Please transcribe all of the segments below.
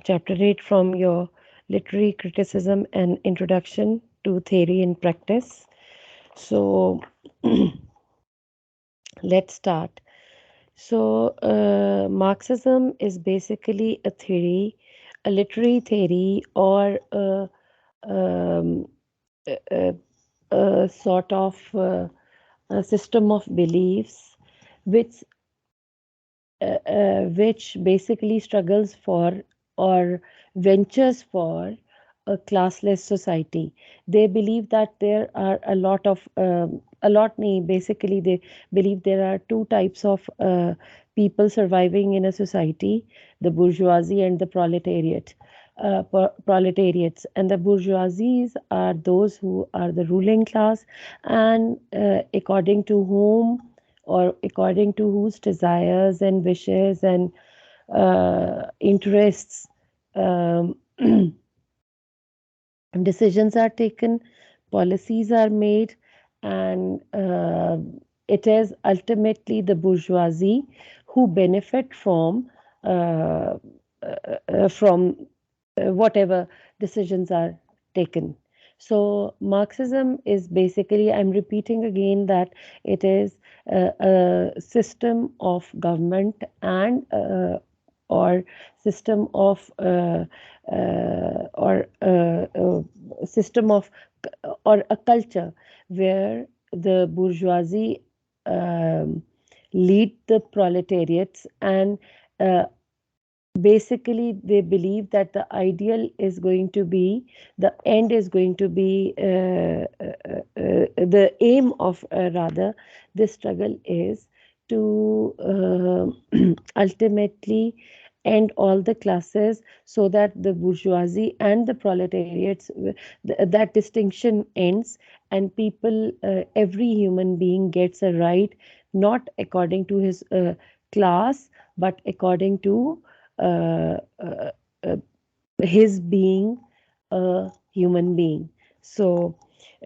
Chapter 8 from your Literary Criticism and Introduction to Theory and Practice. So, let's start. So, Marxism is basically a theory, a literary theory, or um, a, a sort of a system of beliefs which which basically struggles for or ventures for a classless society. They believe that there are a lot nahi, basically they believe there are two types of people surviving in a society, the bourgeoisie and the proletariat. Proletariats and the bourgeoisies are those who are the ruling class, and according to whom or according to whose desires and wishes and interests um, decisions are taken, policies are made, and it is ultimately the bourgeoisie who benefit from whatever decisions are taken. So Marxism is basically, I'm repeating again that it is a system of government and or system of or system of or a culture where the bourgeoisie lead the proletariats, and uh, basically they believe that the ideal is going to be, the end is going to be the aim of rather this struggle is to ultimately end all the classes, so that the bourgeoisie and the proletariats, that distinction ends, and people, every human being gets a right, not according to his class, but according to uh, uh, uh, his being a human being. So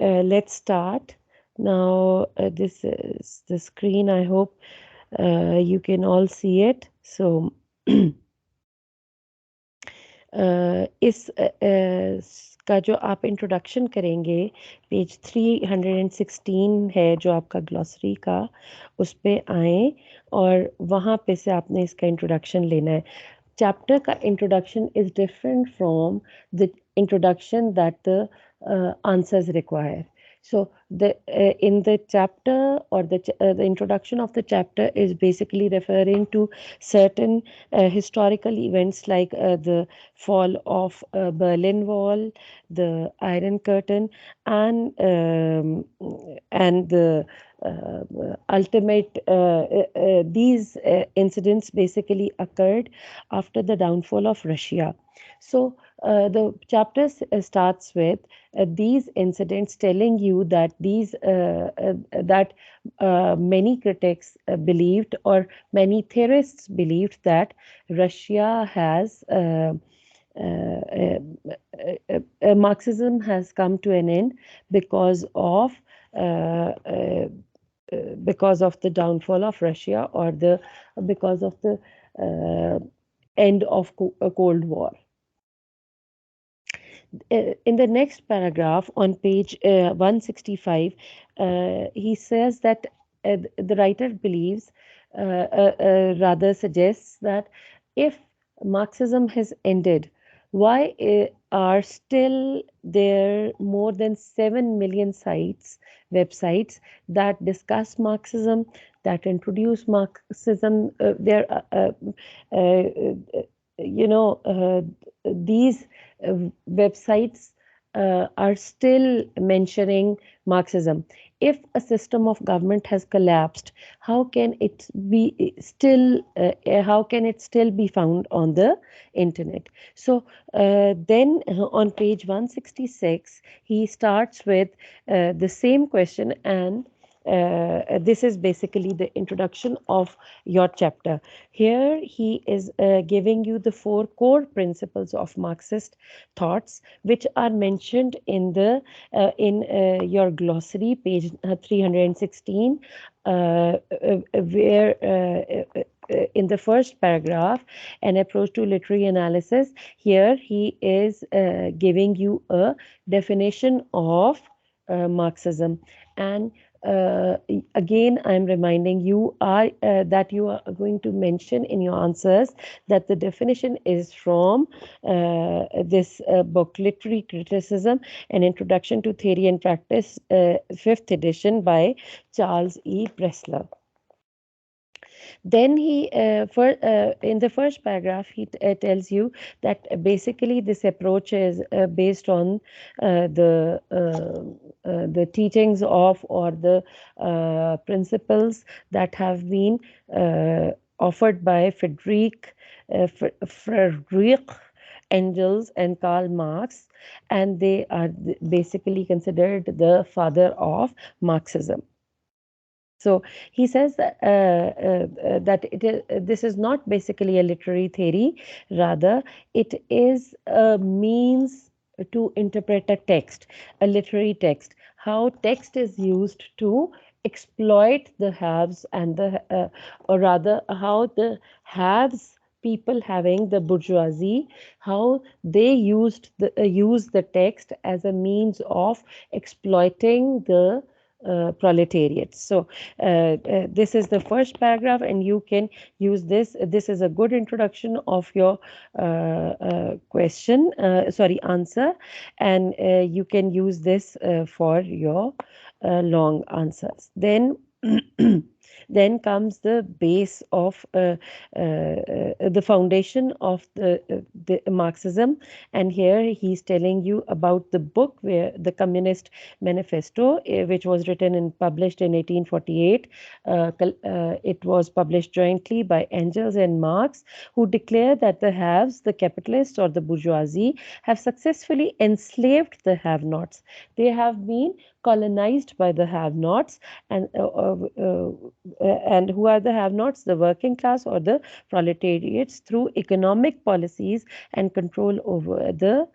let's start. Now, this is the screen. I hope you can all see it. So, इस का जो आप introduction करेंगे, page 316 है जो आपका glossary का, उस पे आए और वहाँ पे से आपने इसका इंट्रोडक्शन लेना है. Chapter का introduction is different from the introduction that the answers require. So in the chapter, or the introduction of the chapter is basically referring to certain historical events like the fall of Berlin Wall, the Iron Curtain, and the ultimate these incidents basically occurred after the downfall of Russia. So the chapter starts with these incidents, telling you that many critics believed, or many theorists believed, that Russia has Marxism has come to an end because of uh, uh, because of the downfall of Russia, or because of the end of Cold War. In the next paragraph on page 165, he says that the writer believes, rather suggests that if Marxism has ended, why are still there more than 7 million websites that discuss Marxism, that introduce Marxism? These websites are still mentioning Marxism. If a system of government has collapsed, how can it be still? How can it still be found on the internet? So then on page 166, he starts with the same question, and this is basically the introduction of your chapter. Here he is giving you the 4 core principles of Marxist thoughts, which are mentioned in your glossary, page 316, where in the first paragraph, An Approach to Literary Analysis, here he is giving you a definition of Marxism. And again, I'm reminding you that you are going to mention in your answers that the definition is from this book, Literary Criticism, An Introduction to Theory and Practice, fifth edition by Charles E. Pressler. Then in the first paragraph, he tells you that basically this approach is based on the teachings of, or the principles that have been offered by Friedrich Engels and Karl Marx, and they are basically considered the father of Marxism. So he says that this is not basically a literary theory, rather, it is a means to interpret a text, a literary text, how text is used to exploit the haves and or rather, how the haves, people having the bourgeoisie, how they use the text as a means of exploiting the proletariat. So this is the first paragraph, and you can use this. This is a good introduction of your answer, and you can use this for your long answers. Then then comes the base of the foundation of the Marxism, and here he's telling you about the book where the Communist Manifesto, which was written and published in 1848. It was published jointly by Engels and Marx, who declare that the haves, the capitalists or the bourgeoisie, have successfully enslaved the have-nots. They have been colonized by the have-nots, and who are the have-nots? The working class or the proletariats, through economic policies and control over the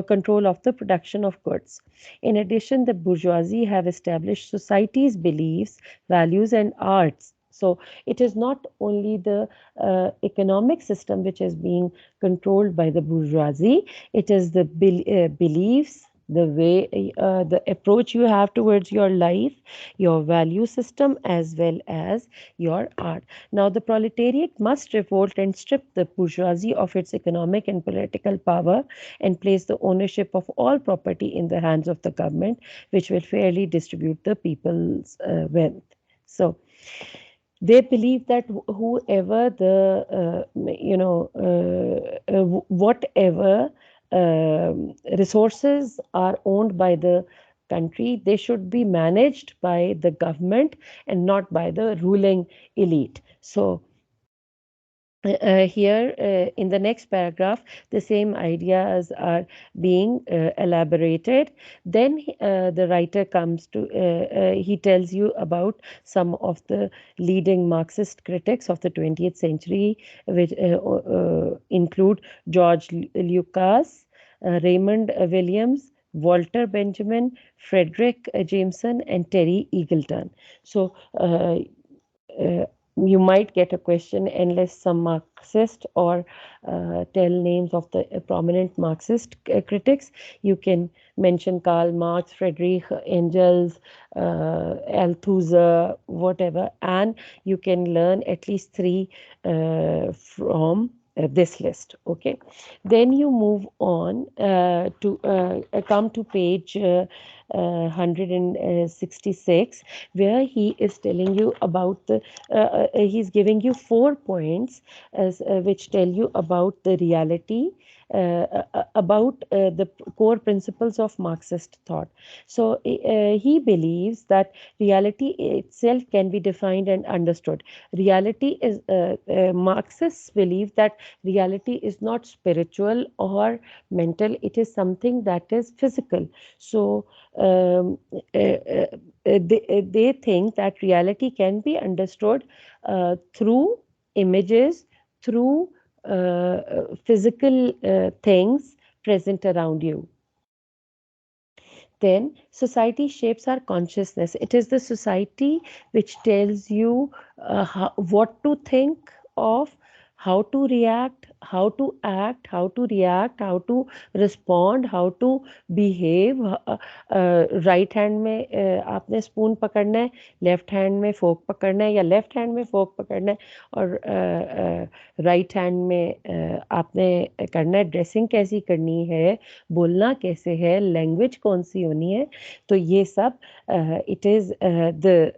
control of the production of goods. In addition, the bourgeoisie have established society's beliefs, values, and arts. So it is not only the economic system which is being controlled by the bourgeoisie, it is the beliefs, the way, the approach you have towards your life, your value system, as well as your art. Now, the proletariat must revolt and strip the bourgeoisie of its economic and political power and place the ownership of all property in the hands of the government, which will fairly distribute the people's wealth. So, they believe that whoever whatever resources are owned by the country, they should be managed by the government and not by the ruling elite. So here in the next paragraph, the same ideas are being elaborated. Then the writer comes to, he tells you about some of the leading Marxist critics of the 20th century, which include George Lucas, Raymond Williams, Walter Benjamin, Frederick Jameson, and Terry Eagleton. So uh, you might get a question unless some Marxist or tell names of the prominent Marxist critics. You can mention Karl Marx, Friedrich Engels, Althusser, whatever, and you can learn at least three from this list. Okay, then you move on to come to page 166, where he is telling you about the he's giving you 4 points which tell you about the reality, about the core principles of Marxist thought. So he believes that reality itself can be defined and understood. Reality is, Marxists believe that reality is not spiritual or mental, it is something that is physical. So they think that reality can be understood through images, through physical things present around you. Then society shapes our consciousness. It is the society which tells you what to think, of how to react, how to act, how to react, how to respond, how to behave. Right hand में आपने spoon पकड़ना है, left hand में फोक पकड़ना है, या left hand में फोक पकड़ना है और राइट हैंड में आपने करना है, ड्रेसिंग कैसी करनी है, बोलना कैसे है, लैंग्वेज कौन सी होनी है. तो ये सब it is the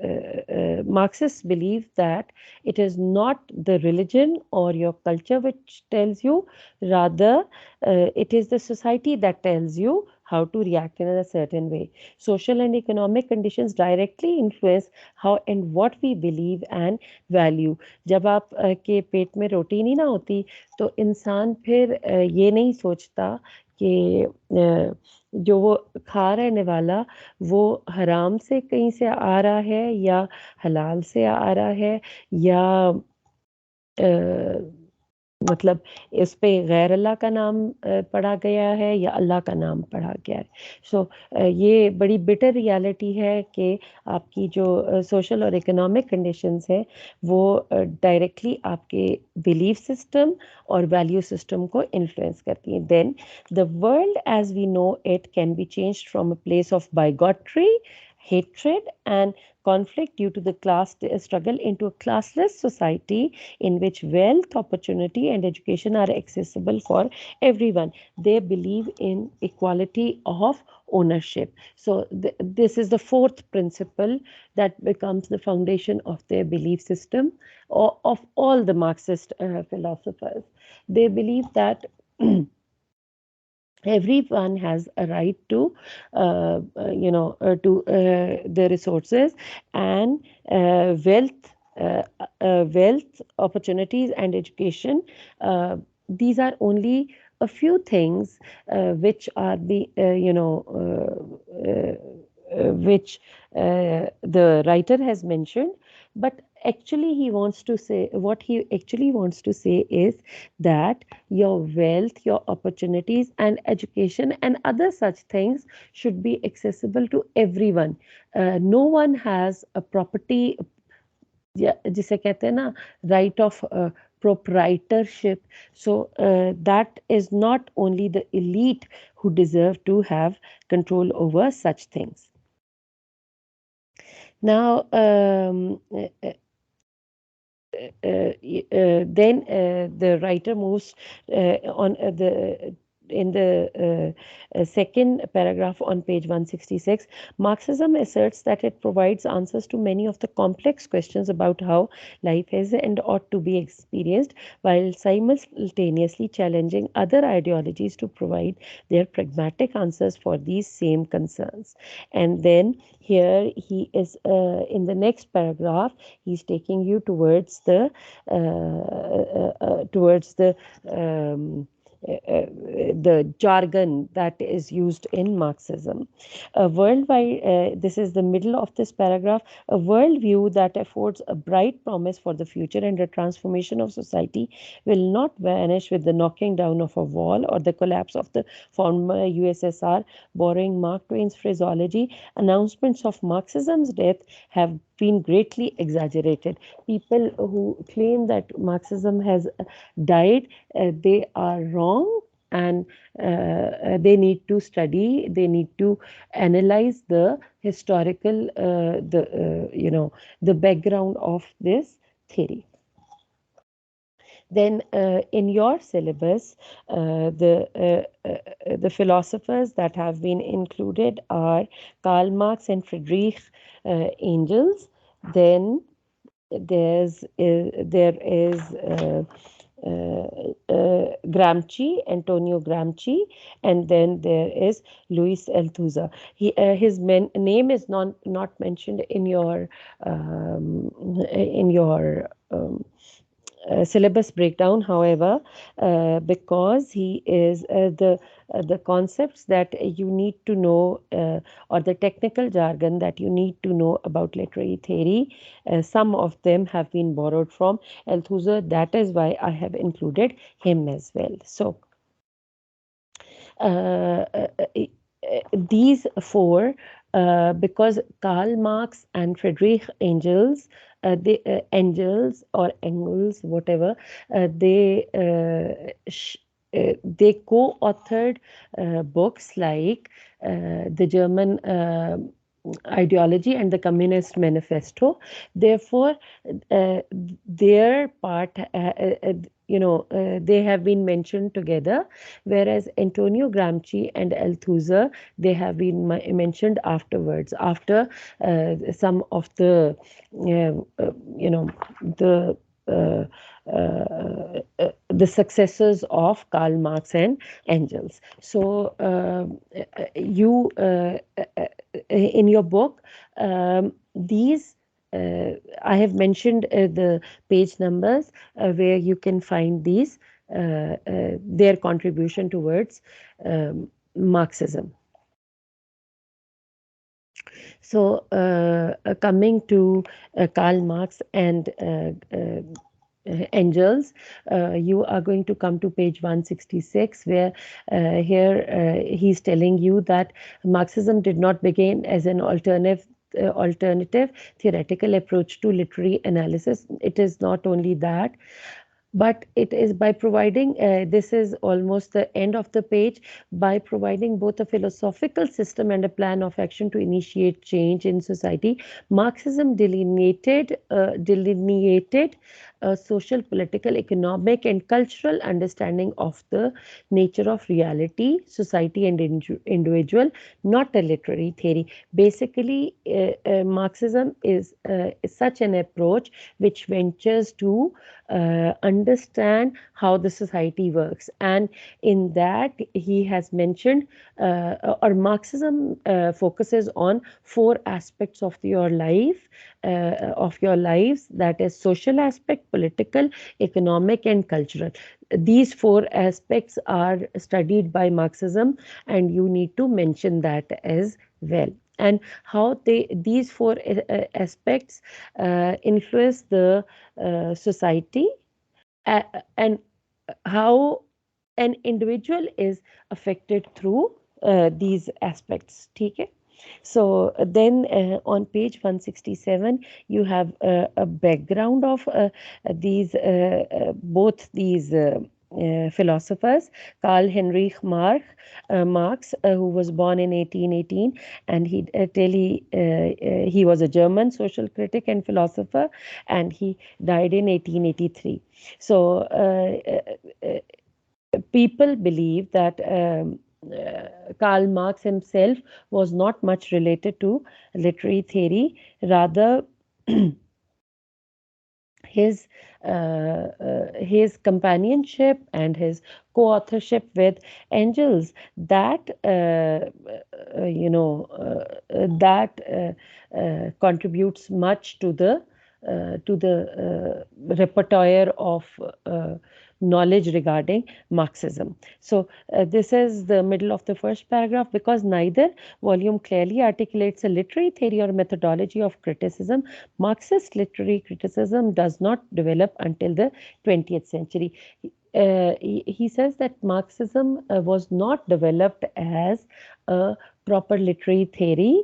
Marxists believe that it is not the religion or your culture which tells you, rather it is the society that tells you how to react in a certain way. Social and economic conditions directly influence how and what we believe and value. जब आप के पेट में रोटी नहीं ना होती तो इंसान फिर ये नहीं सोचता कि जो वो खा रहने वाला वो हराम से कहीं से आ रहा है या हलाल से आ रहा है, या मतलब इस पे गैर अल्लाह का नाम पढ़ा गया है या अल्लाह का नाम पढ़ा गया है. सो ये बड़ी बिटर रियलिटी है कि आपकी जो सोशल और इकोनॉमिक कंडीशंस हैं वो डायरेक्टली आपके बिलीफ सिस्टम और वैल्यू सिस्टम को इन्फ्लुएंस करती हैं. Then the world as we know it can be changed from a place of bigotry, hatred and conflict due to the class struggle into a classless society in which wealth, opportunity and education are accessible for everyone. They believe in equality of ownership. So this is the fourth principle that becomes the foundation of their belief system, or of all the Marxist philosophers. They believe that everyone has a right to the resources and wealth, opportunities and education. These are only a few things which are the which the writer has mentioned, but actually he wants to say, what he actually wants to say is that your wealth, your opportunities and education and other such things should be accessible to everyone. No one has a property, जिसे कहते हैं ना, right of proprietorship. So that is not only the elite who deserve to have control over such things. Now, then the writer moves on the in the second paragraph on page 166. Marxism asserts that it provides answers to many of the complex questions about how life is and ought to be experienced, while simultaneously challenging other ideologies to provide their pragmatic answers for these same concerns. And then here he is in the next paragraph, he's taking you towards the the jargon that is used in Marxism. A worldwide, this is the middle of this paragraph, a worldview that affords a bright promise for the future and a transformation of society will not vanish with the knocking down of a wall or the collapse of the former USSR. Borrowing Mark Twain's phraseology, announcements of Marxism's death have been greatly exaggerated. People who claim that Marxism has died, they are wrong, and they need to study, they need to analyze the historical the background of this theory. Then in your syllabus, the philosophers that have been included are Karl Marx and Friedrich Engels. Then there is Gramsci, Antonio Gramsci, and then there is Luis Althusser. His name is not mentioned in your syllabus breakdown, however, because he is the concepts that you need to know, or the technical jargon that you need to know about literary theory, some of them have been borrowed from Althusser. That is why I have included him as well. So these four, because Karl Marx and Friedrich Engels Engels or Engels, whatever, they they co-authored books like the German ideology and the Communist Manifesto. Therefore, uh, their part, they have been mentioned together, whereas Antonio Gramsci and Althusser, they have been mentioned afterwards, after some of the, the uh, the successors of Karl Marx and Engels. So you in your book, these I have mentioned the page numbers where you can find these their contribution towards Marxism. So, coming to Karl Marx and Engels, you are going to come to page 166, where here he's telling you that Marxism did not begin as an alternative theoretical approach to literary analysis. It is not only that, but it is by providing, this is almost the end of the page, by providing both a philosophical system and a plan of action to initiate change in society. Marxism delineated a social, political, economic, and cultural understanding of the nature of reality, society, and individual, not a literary theory. Basically, Marxism is such an approach which ventures to understand how the society works. And in that, he has mentioned, or Marxism focuses on four aspects of your life, of your lives, that is social aspect, political, economic, and cultural. These four aspects are studied by Marxism, and you need to mention that as well, and how these four aspects influence the society, and how an individual is affected through these aspects. Okay. So then on page 167, you have a background of these both these philosophers. Karl Heinrich Marx, who was born in 1818, and he was a German social critic and philosopher, and he died in 1883. So people believe that Karl Marx himself was not much related to literary theory. Rather, his his companionship and his co-authorship with Engels, that contributes much to the repertoire of knowledge regarding Marxism. So this is the middle of the first paragraph. Because neither volume clearly articulates a literary theory or methodology of criticism, Marxist literary criticism does not develop until the 20th century. He says that Marxism was not developed as a proper literary theory,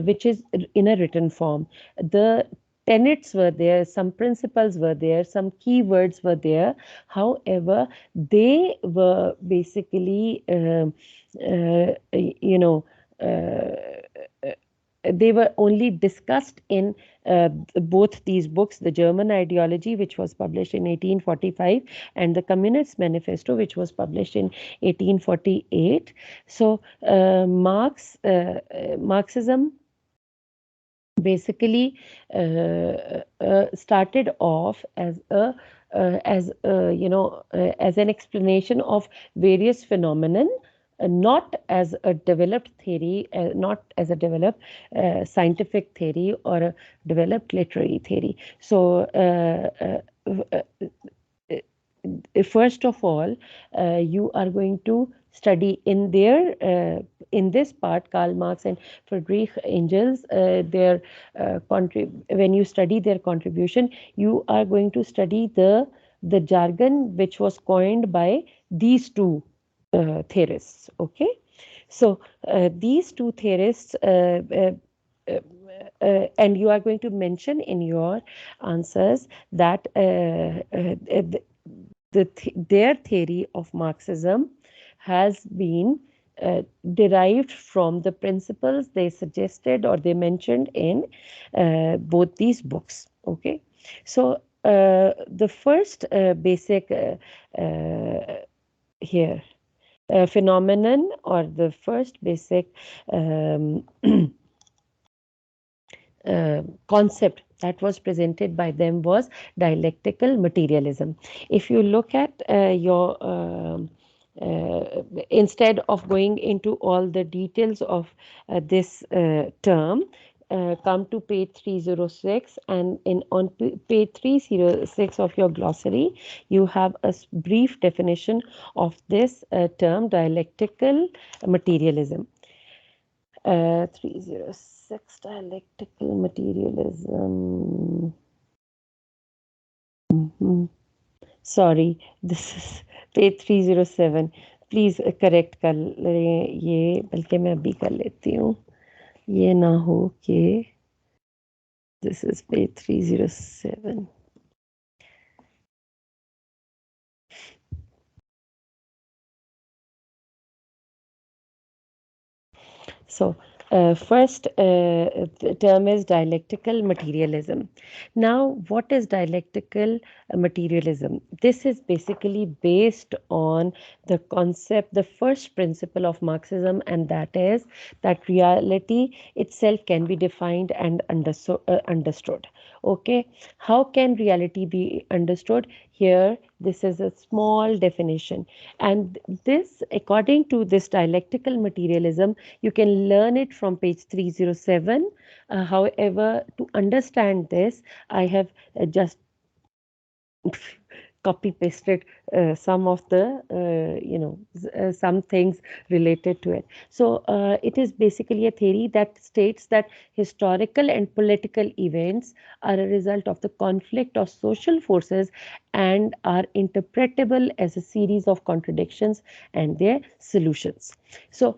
which is in a written form. The tenets were there, some principles were there, some keywords were there. However, they were basically, you know, they were only discussed in both these books, the German ideology, which was published in 1845, and the Communist Manifesto, which was published in 1848. So Marxism basically started off as an explanation of various phenomenon, not as a developed theory, not as a developed scientific theory or a developed literary theory. So first of all, you are going to study in this part, Karl Marx and Friedrich Engels, when you study their contribution, you are going to study the jargon which was coined by these two theorists. Okay, so these two theorists and you are going to mention in your answers that their theory of Marxism has been derived from the principles they suggested or they mentioned in both these books. Okay, so the first basic here phenomenon, or the first basic um, concept that was presented by them was dialectical materialism. If you look at instead of going into all the details of this term, come to page 306, and on page 306 of your glossary you have a brief definition of this term dialectical materialism. 306 dialectical materialism. Mhm. Sorry, this is page 307. Please correct कर ये, बल्कि मैं अभी कर लेती हूँ, ये ना हो कि this is page 307. So, first term is dialectical materialism. Now, what is dialectical materialism? This is basically based on the concept, the first principle of Marxism, and that is that reality itself can be defined and understood. Okay, how can reality be understood? Here, this is a small definition, and this, according to this dialectical materialism, you can learn it from page 307. However, to understand this, I have just copy pasted some of the some things related to it. So it is basically a theory that states that historical and political events are a result of the conflict of social forces and are interpretable as a series of contradictions and their solutions. So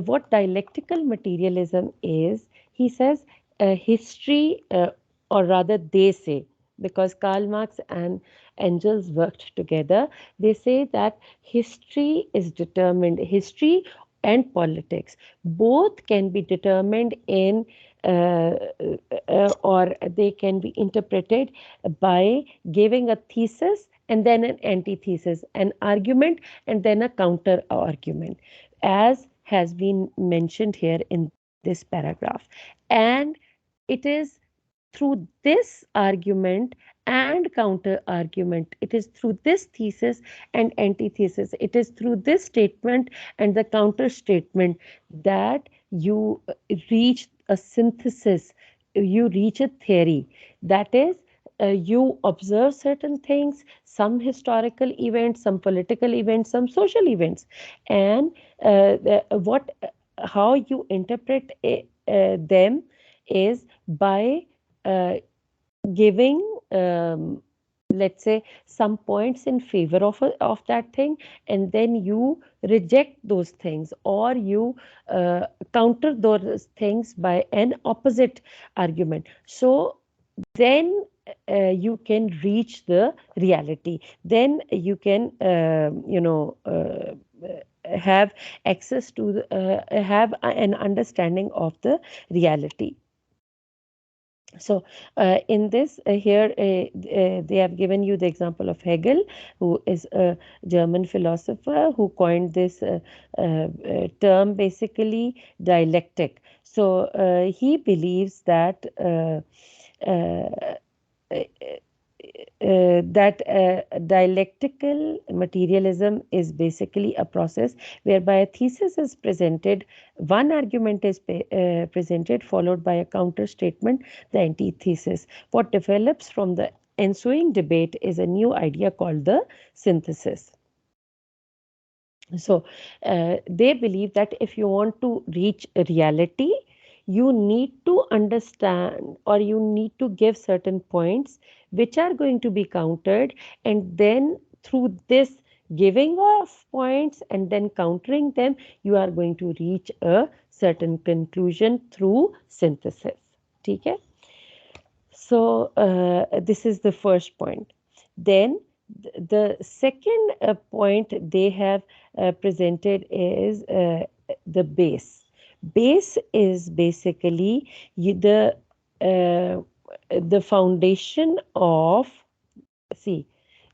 what dialectical materialism is, he says, history, or rather they say, because Karl Marx and Engels worked together, they say that history is determined, history and politics both can be determined in or they can be interpreted by giving a thesis and then an antithesis, an argument and then a counter argument, as has been mentioned here in this paragraph. And it is through this argument and counter argument, it is through this thesis and antithesis, it is through this statement and the counter statement that you reach a synthesis, you reach a theory. That is, you observe certain things, some historical events, some political events, some social events, and what how you interpret them is by uh, giving, let's say, some points in favor of that thing, and then you reject those things, or you counter those things by an opposite argument. So then you can reach the reality, then you can have access to have an understanding of the reality. So, in this, here they have given you the example of Hegel, who is a German philosopher who coined this term, basically dialectic. So, he believes that uh, dialectical materialism is basically a process whereby a thesis is presented, one argument is presented, followed by a counter statement, the antithesis. What develops from the ensuing debate is a new idea called the synthesis. So they believe that if you want to reach reality, you need to understand, or you need to give certain points which are going to be countered, and then through this giving of points and then countering them, you are going to reach a certain conclusion through synthesis. ठीक है. So this is the first point. Then the second point they have presented is the base. Base is basically uh, the foundation of, see,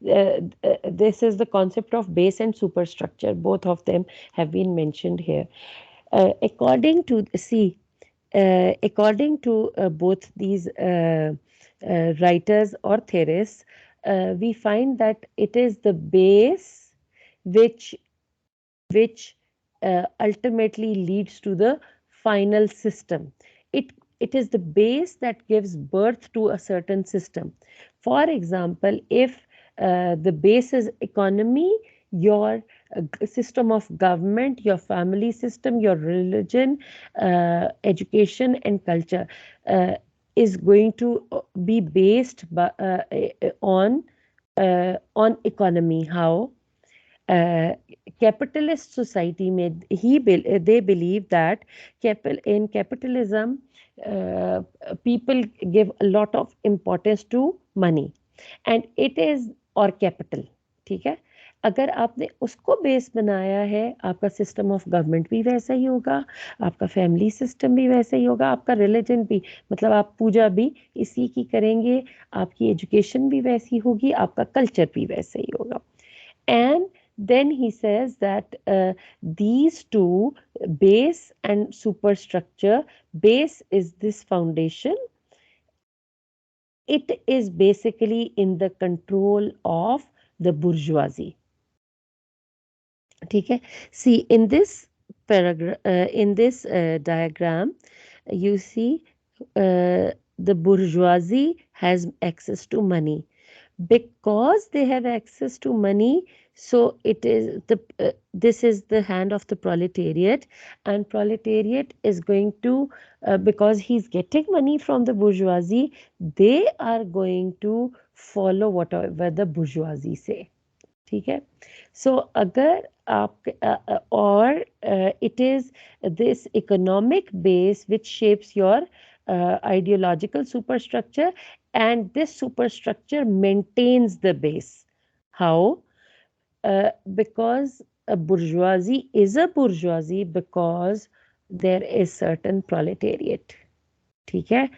this is the concept of base and superstructure. Both of them have been mentioned here. According to, see, according to both these writers or theorists, we find that it is the base which ultimately leads to the final system. It is the base that gives birth to a certain system. For example, if the base is economy, your system of government, your family system, your religion, education, and culture is going to be based on economy. How? uh, Capitalist society they believe that in capitalism, uh, people give a lot of importance to money, and it is or capital. ठीक है. अगर आपने उसको base बनाया है, आपका system of government भी वैसा ही होगा, आपका फैमिली सिस्टम भी वैसा ही होगा, आपका रिलीजन भी, मतलब आप पूजा भी इसी की करेंगे, आपकी एजुकेशन भी वैसी होगी, आपका कल्चर भी वैसा ही होगा. And then he says that these two, base and superstructure, base is this foundation. It is basically in the control of the bourgeoisie. ठीक है. See, in this paragraph, in this diagram, you see the bourgeoisie has access to money. Because they have access to money, so it is this is the hand of the proletariat, and proletariat is going to, because he's getting money from the bourgeoisie, they are going to follow whatever the bourgeoisie say. ठीक है. So अगर आप or it is this economic base which shapes your ideological superstructure, and this superstructure maintains the base. How? Because a bourgeoisie is a bourgeoisie because there is certain proletariat. ठीक है.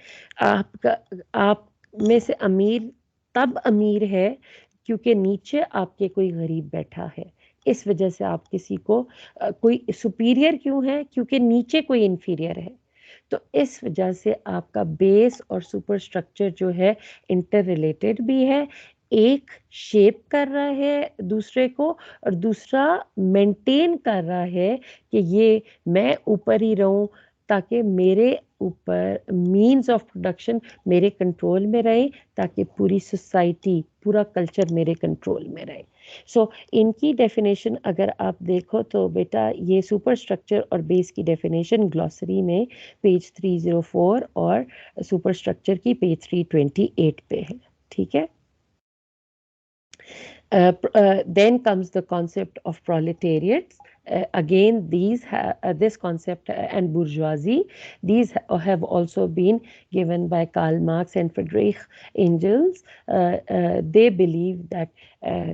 आपका आप में से अमीर तब अमीर है क्योंकि नीचे आपके कोई गरीब बैठा है. इस वजह से आप किसी को कोई सुपीरियर क्यों है? क्योंकि नीचे कोई इन्फीरियर है. तो इस वजह से आपका बेस और सुपर स्ट्रक्चर जो है इंटर रिलेटेड भी है. एक शेप कर रहा है दूसरे को, और दूसरा मेंटेन कर रहा है कि ये मैं ऊपर ही रहूं, ताकि मेरे ऊपर मीन्स ऑफ प्रोडक्शन मेरे कंट्रोल में रहे, ताकि पूरी सोसाइटी, पूरा कल्चर मेरे कंट्रोल में रहे. सो इनकी डेफिनेशन अगर आप देखो तो बेटा, ये सुपर स्ट्रक्चर और बेस की डेफिनेशन ग्लॉसरी में पेज 304 और सुपर स्ट्रक्चर की पेज 328 पे है. ठीक है. Then comes the concept of proletariats. Again, this concept and bourgeoisie, these have also been given by Karl Marx and Friedrich Engels. They believe that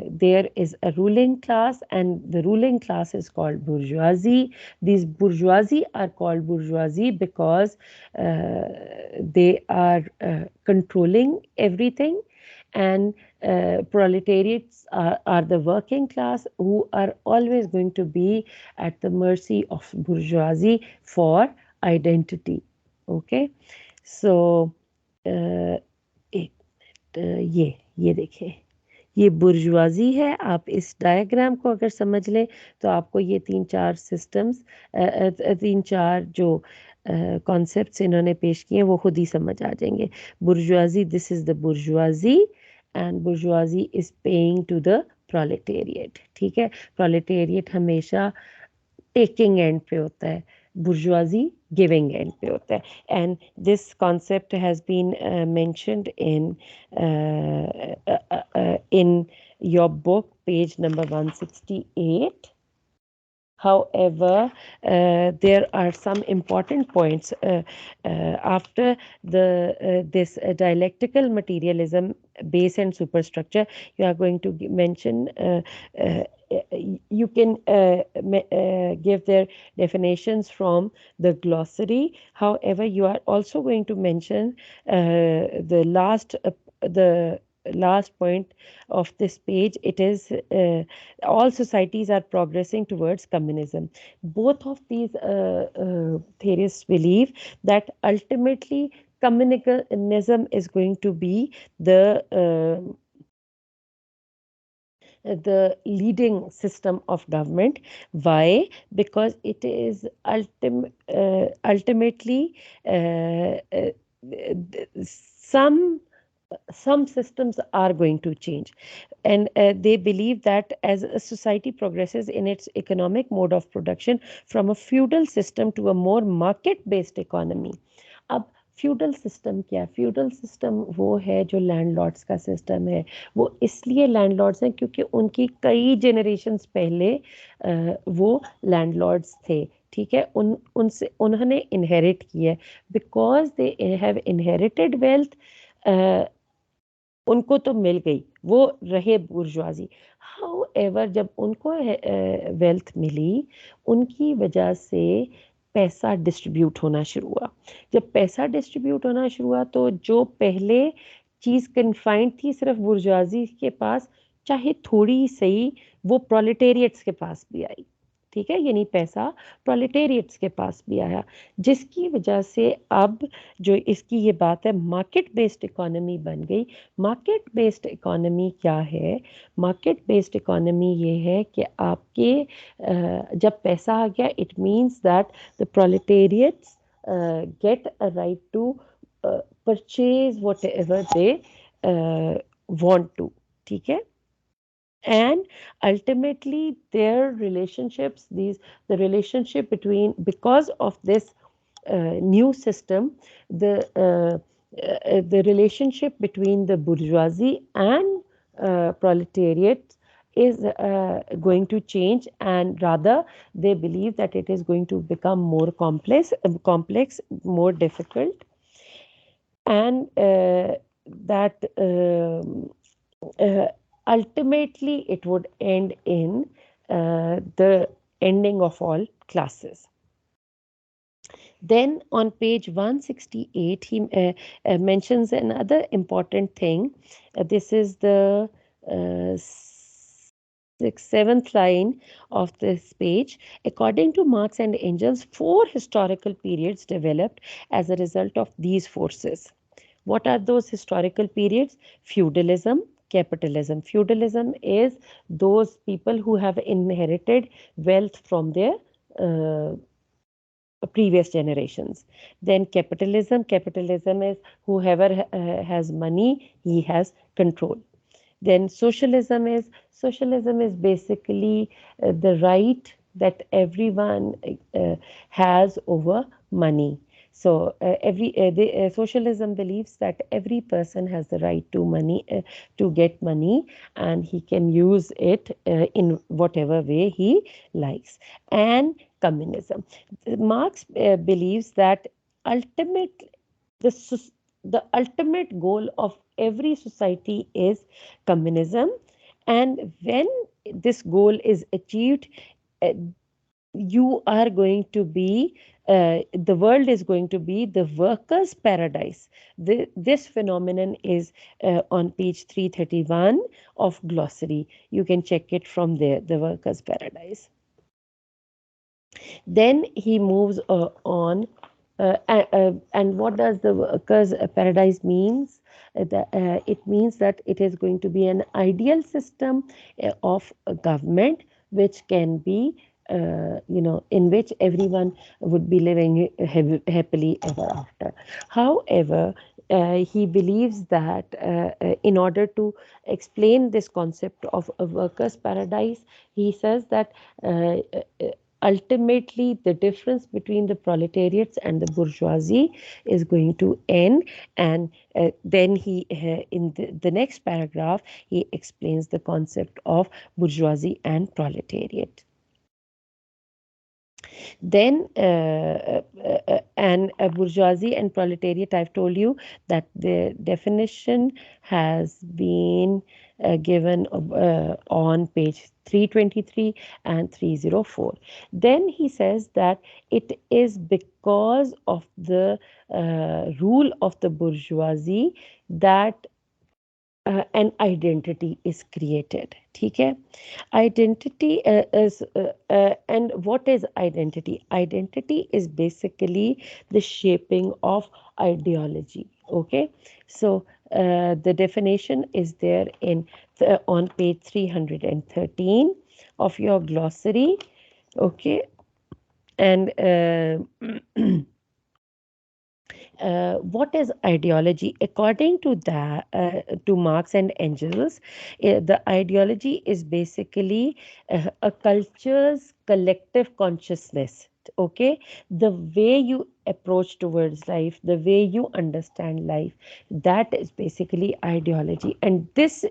there is a ruling class, and the ruling class is called bourgeoisie. These bourgeoisie are called bourgeoisie because they are controlling everything, and proletariats are the working class who are always going to be at the mercy of bourgeoisie for identity. Okay. So ये देखिए, ये bourgeoisie है. आप इस diagram को अगर समझ लें तो आपको ये 3-4 सिस्टम्स, 3-4 जो कॉन्सेप्ट्स इन्होंने पेश किए वो खुद ही समझ आ जाएंगे. Bourgeoisie, this is the bourgeoisie, and bourgeoisie is paying to the proletariat. ठीक है. प्रोलेटेरिएट हमेशा टेकिंग एंड पे होता है, bourgeoisie giving end पे होता है. And this concept has been mentioned in your book, page number 168. However, there are some important points after the this dialectical materialism, base and superstructure. You are going to mention. Uh, you can give their definitions from the glossary. However, you are also going to mention the last point of this page. It is all societies are progressing towards communism. Both of these theorists believe that ultimately communism is going to be the leading system of government. Why? Because it is ultimately some some systems are going to change, and they believe that as a society progresses in its economic mode of production from a feudal system to a more market based economy. अब feudal system क्या है? Feudal system वो है जो landlords का system है। वो इसलिए लैंडलॉर्ड्स हैं क्योंकि उनकी कई जनरेशन्स पहले वो लैंडलॉर्ड्स थे। ठीक है, उनसे उन्होंने इनहेरिट किया है, because they have inherited wealth. उनको तो मिल गई, वो रहे बुर्जुआजी। हाउ एवर जब उनको वेल्थ मिली, उनकी वजह से पैसा डिस्ट्रीब्यूट होना शुरू हुआ। जब पैसा डिस्ट्रीब्यूट होना शुरू हुआ तो जो पहले चीज़ कन्फाइंड थी सिर्फ बुर्जुआजी के पास, चाहे थोड़ी सही, वो प्रोलेटेरिएट्स के पास भी आई। ठीक है, यानी पैसा प्रोलेटेरिएट्स के पास भी आया, जिसकी वजह से अब जो इसकी ये बात है मार्केट बेस्ड इकोनॉमी बन गई। मार्केट बेस्ड इकोनॉमी क्या है? मार्केट बेस्ड इकोनॉमी ये है कि आपके जब पैसा आ गया, it means that the proletariats get a right to purchase whatever they want to. ठीक है, and ultimately their relationships, the relationship between, because of this new system, the relationship between the bourgeoisie and proletariat is going to change, and rather they believe that it is going to become more complex, more difficult, and that uh, ultimately it would end in the ending of all classes. Then on page 168, he mentions another important thing. This is the seventh line of this page. According to Marx and Engels, four historical periods developed as a result of these forces. What are those historical periods? Feudalism, capitalism. Feudalism is those people who have inherited wealth from their uh, previous generations. Then capitalism is whoever has money, he has control. Then socialism is basically the right that everyone has over money. So socialism believes that every person has the right to money, to get money, and he can use it in whatever way he likes. And communism, Marx believes that ultimate the the ultimate goal of every society is communism, and when this goal is achieved, uh, you are going to be the world is going to be the workers paradise. This phenomenon is on page 331 of glossary. You can check it from there, the workers paradise. Then he moves on, and what does the workers paradise means? It means that it is going to be an ideal system of government which can be in which everyone would be living happily ever after. However, he believes that in order to explain this concept of a workers paradise, he says that ultimately the difference between the proletariats and the bourgeoisie is going to end, and then he in the next paragraph he explains the concept of bourgeoisie and proletariat. Then, and bourgeoisie and proletariat, I've told you that the definition has been given on page 323 and 304. Then he says that it is because of the rule of the bourgeoisie that an identity is created. ठीक है? Identity is, and what is identity? Identity is basically the shaping of ideology. Okay, so the definition is there in on page 313 of your glossary. Okay, and what is ideology? According to that, to Marx and Engels, the ideology is basically a culture's collective consciousness. Okay, the way you approach towards life, the way you understand life, that is basically ideology, and this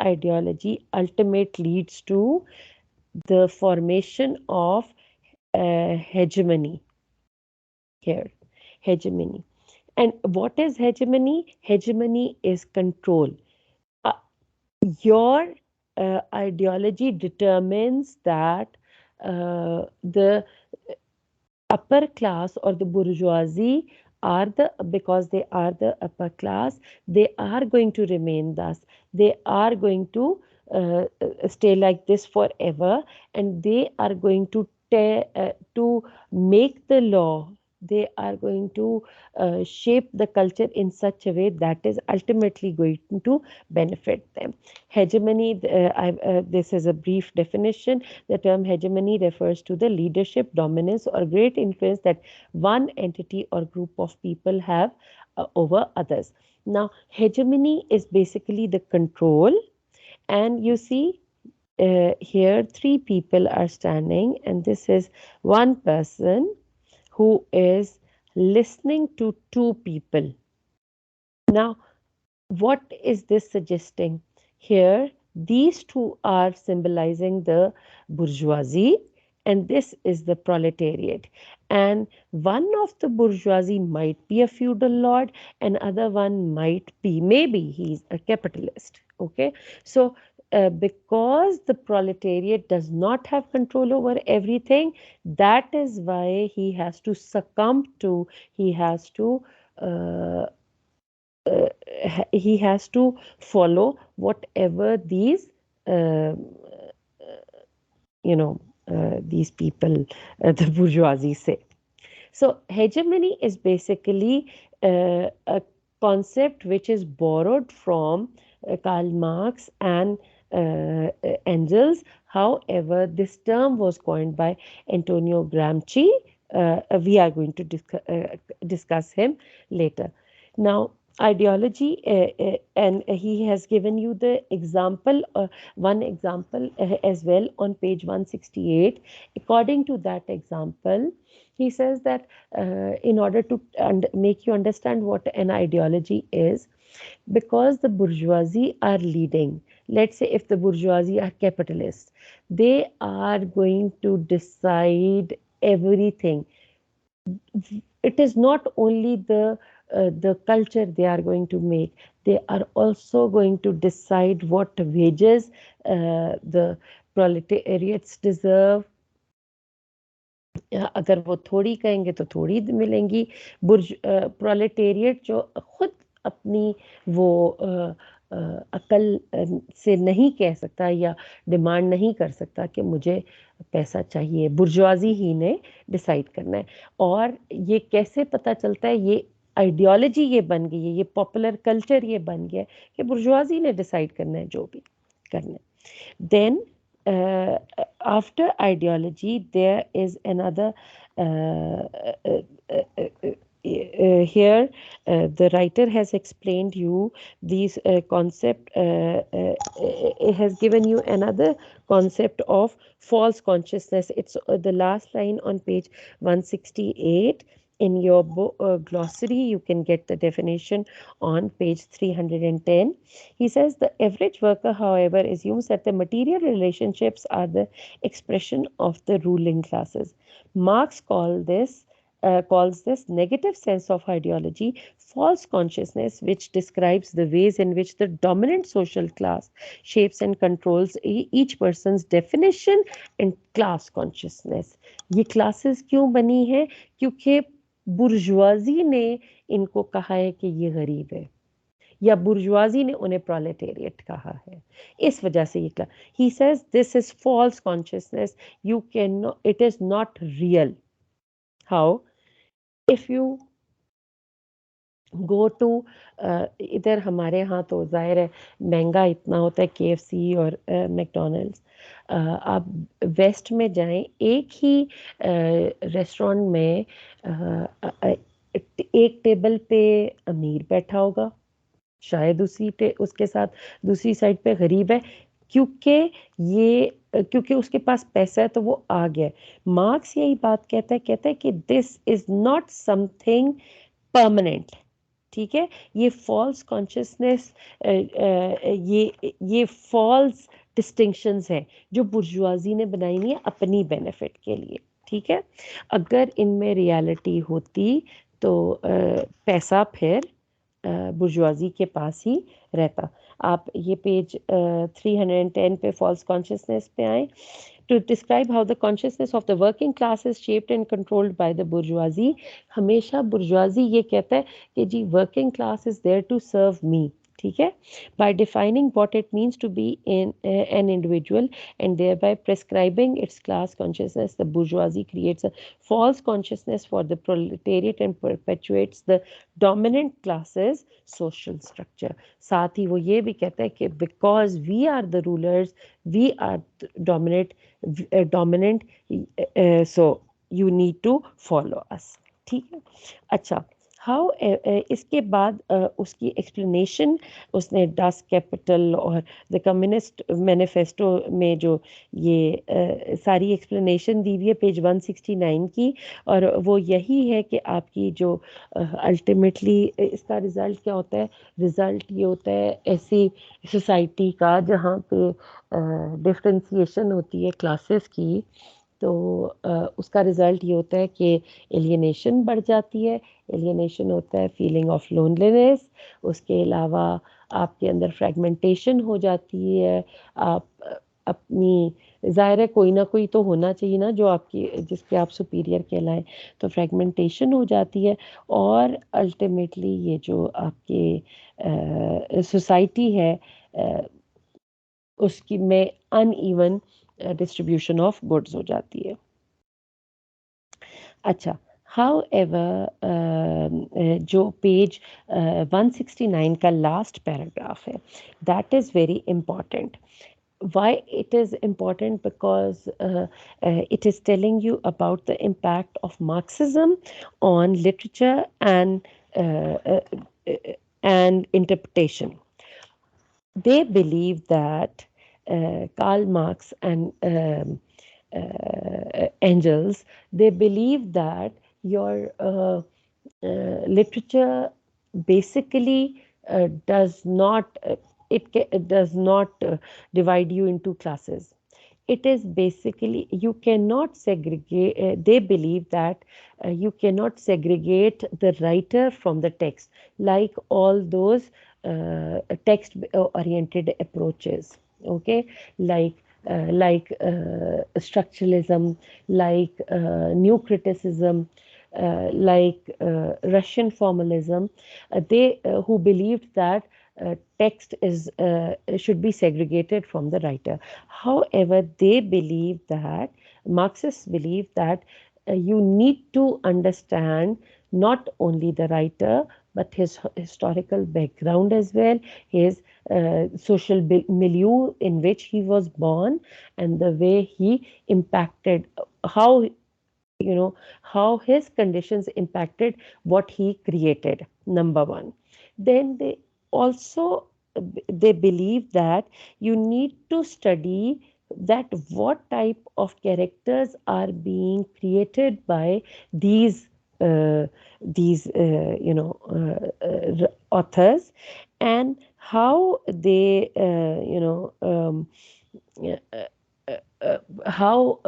ideology ultimately leads to the formation of hegemony here. Hegemony. And what is hegemony? Hegemony is control. Uh, your ideology determines that the upper class or the bourgeoisie are the, because they are the upper class, they are going to remain thus, they are going to stay like this forever, and they are going to make the law, they are going to shape the culture in such a way that is ultimately going to benefit them. Hegemony, this is a brief definition. The term hegemony refers to the leadership, dominance, or great influence that one entity or group of people have over others. Now, hegemony is basically the control, and you see here three people are standing, and this is one person who is listening to two people. Now, what is this suggesting? Here, these two are symbolizing the bourgeoisie, and this is the proletariat. And one of the bourgeoisie might be a feudal lord, and other one might be, maybe he's a capitalist. Okay, so because the proletariat does not have control over everything, that is why he has to succumb to, he has to uh, uh, he has to follow whatever these uh, these people, the bourgeoisie, say. So hegemony is basically a concept which is borrowed from Karl Marx and Engels. However, this term was coined by Antonio Gramsci. We are going to discuss him later. Now, ideology, and he has given you the example, one example as well on page 168. According to that example, he says that in order to make you understand what an ideology is, because the bourgeoisie are leading, let's say if the bourgeoisie are capitalists, they are going to decide everything. It is not only the culture they are going to make, they are also going to decide what wages the proletariats deserve. अगर वो थोड़ी कहेंगे तो थोड़ी मिलेंगी. बुर्ज proletariat जो खुद अपनी वो अकल से नहीं कह सकता या डिमांड नहीं कर सकता कि मुझे पैसा चाहिए, बुर्जुआजी ही ने डिसाइड करना है. और ये कैसे पता चलता है? ये आइडियोलॉजी ये बन गई है, ये पॉपुलर कल्चर ये बन गया है कि बुर्जुआजी ने डिसाइड करना है जो भी करना है. Then, after ideology, there is another. Here, the writer has explained you these concept. It has given you another concept of false consciousness. It's the last line on page 168. In your glossary, you can get the definition on page 310. He says the average worker, however, assumes that the material relationships are the expression of the ruling classes. Marx calls this negative sense of ideology false consciousness, which describes the ways in which the dominant social class shapes and controls each person's definition and class consciousness. ये classes क्यों बनी है? क्योंकि bourgeoisie ने इनको कहा है कि ये गरीब है, या बुर्जुआजी ने उन्हें प्रोलेटेरिएट कहा है, इस वजह से ये he says this is false consciousness, you can, it is not real. How? If you go to इधर हमारे यहाँ तो जाहिर है महंगा इतना होता है, KFC और मैकडोनल्ड्स. आप वेस्ट में जाएं, एक ही रेस्टोरेंट में एक टेबल पे अमीर बैठा होगा, शायद उसके साथ दूसरी साइड पे गरीब है, क्योंकि क्योंकि उसके पास पैसा है तो वो आ गया. मार्क्स यही बात कहता है कि this is not something permanent. ठीक है, ये फॉल्स कॉन्शियसनेस, ये फॉल्स डिस्टिंक्शंस हैं जो बुर्जुआजी ने बनाई हुई है अपनी बेनिफिट के लिए. ठीक है, अगर इनमें रियलिटी होती तो पैसा फिर बुर्जुआजी के पास ही रहता. आप ये पेज 310 पे फॉल्स कॉन्शियसनेस पे आए. To describe how the consciousness of the working class is shaped and controlled by the bourgeoisie, हमेशा bourgeoisie ये कहता है कि जी working class is there to serve me. ठीक है, by defining what it means to be an individual and thereby prescribing its class consciousness, the bourgeoisie creates a false consciousness for the proletariat and perpetuates the dominant classes social structure. साथ ही वो ये भी कहता है कि because we are the rulers, we are dominant, so you need to follow us. ठीक है. अच्छा, हाउ इसके बाद उसकी एक्सप्लेनेशन उसने डस कैपिटल और द कम्युनिस्ट मैनिफेस्टो में जो ये सारी एक्सप्लेनेशन दी हुई है पेज 169 की, और वो यही है कि आपकी जो अल्टीमेटली इसका रिज़ल्ट क्या होता है? रिज़ल्ट ये होता है ऐसी सोसाइटी का जहाँ पे डिफ्रेंसिएशन होती है क्लासेस की, तो उसका रिज़ल्ट ये होता है कि एलियनेशन बढ़ जाती है. एलियनेशन होता है फीलिंग ऑफ लोनलीनेस. उसके अलावा आपके अंदर फ्रेगमेंटेशन हो जाती है. आप अपनी, ज़ाहिर है कोई ना कोई तो होना चाहिए ना जो आपकी, जिसके आप सुपीरियर कहलाएं, तो फ्रेगमेंटेशन हो जाती है. और अल्टीमेटली ये जो आपके सोसाइटी है उसकी में अनइवन डिस्ट्रीब्यूशन ऑफ गुड्स हो जाती है. अच्छा, हाउ एवर जो पेज 169 का लास्ट पैराग्राफ है, that is very important. Why it is important? Because it is telling you about the impact of Marxism on literature and interpretation. They believe that Karl Marx and Engels, they believe that your literature basically does not it does not divide you into classes. It is basically, you cannot segregate, they believe that you cannot segregate the writer from the text, like all those text oriented approaches. Okay, like structuralism, like new criticism, Russian formalism. They who believed that text is should be segregated from the writer. However, they believe that, Marxists believe that you need to understand not only the writer but his historical background as well, his social milieu in which he was born, and the way he impacted, how how his conditions impacted what he created, number one. Then also they believe that you need to study that what type of characters are being created by these these authors, and how they uh, how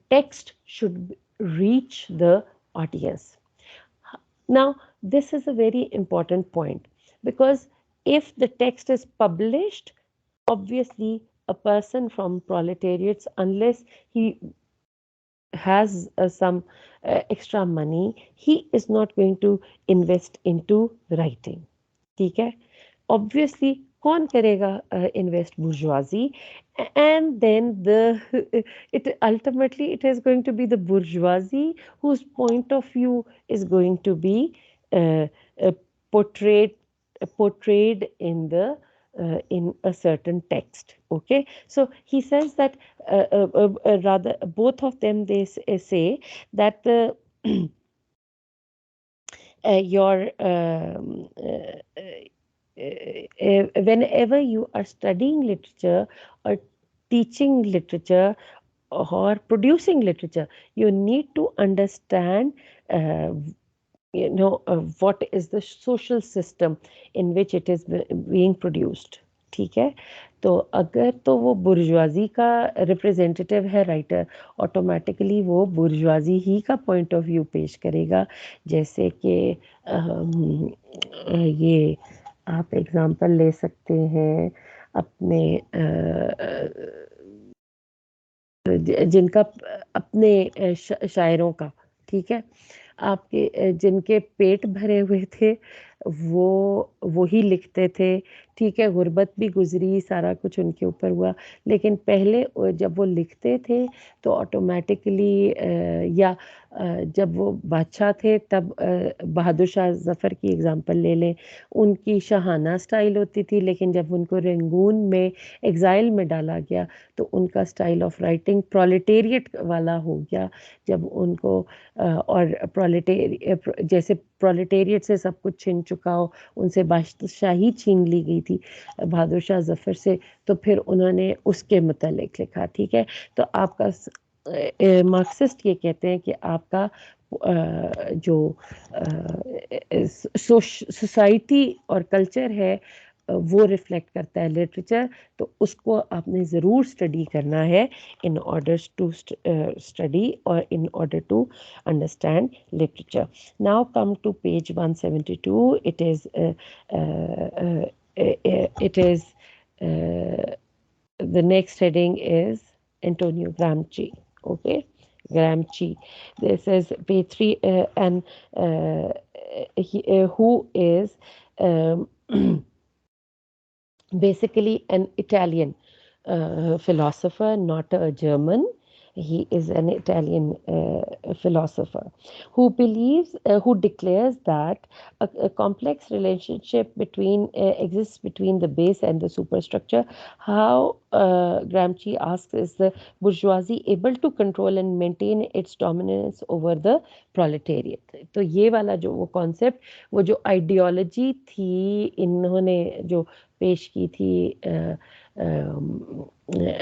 text should reach the audience. Now, this is a very important point, because if the text is published, obviously a person from proletariats, unless he has some extra money, he is not going to invest into writing. ठीक है, obviously कौन करेगा invest? bourgeoisie. And then it ultimately it is going to be the bourgeoisie whose point of view is going to be uh, uh, portrayed portrayed in a certain text. Okay, so he says that rather both of them, they say that the your whenever you are studying literature or teaching literature or producing literature, you need to understand uh, what is the social system in which it is being produced. ठीक है, तो अगर तो वो bourgeoisie का representative है writer, automatically वो bourgeoisie ही का पॉइंट ऑफ व्यू पेश करेगा। जैसे कि ये आप एग्जांपल ले सकते हैं अपने जिनका अपने शायरों का, ठीक है, आपके जिनके पेट भरे हुए थे वो ही लिखते थे। ठीक है, गुर्बत भी गुजरी, सारा कुछ उनके ऊपर हुआ, लेकिन पहले जब वो लिखते थे तो ऑटोमेटिकली या जब वो बादशाह थे तब बहादुर शाह जफ़र की एग्जांपल ले लें, उनकी शाहाना स्टाइल होती थी, लेकिन जब उनको रंगून में एग्ज़ाइल में डाला गया तो उनका स्टाइल ऑफ राइटिंग प्रोलेटेरिएट वाला हो गया। जब उनको और जैसे प्रोलेटेरिएट से सब कुछ छिन चुका हो, उनसे बादशाही छीन ली गई थी बहादुर शाह जफ़र से, तो फिर उन्होंने उसके मुतालिक लिखा। ठीक है, तो आपका मार्क्सिस्ट ये कहते हैं कि आपका जो सोसाइटी और कल्चर है वो रिफ्लेक्ट करता है लिटरेचर, तो उसको आपने ज़रूर स्टडी करना है in order to study or in order to understand literature. Now come to page 172. It is the next heading is Antonio Gramsci. Okay, Gramsci. This is page 3, and who is um, basically an Italian philosopher, not a German. He is an Italian philosopher who who declares that a complex relationship exists between the base and the superstructure. How Gramsci asks, is the bourgeoisie able to control and maintain its dominance over the proletariat? तो ये वाला जो वो concept, वो जो ideology थी इन्होंने जो पेश की थी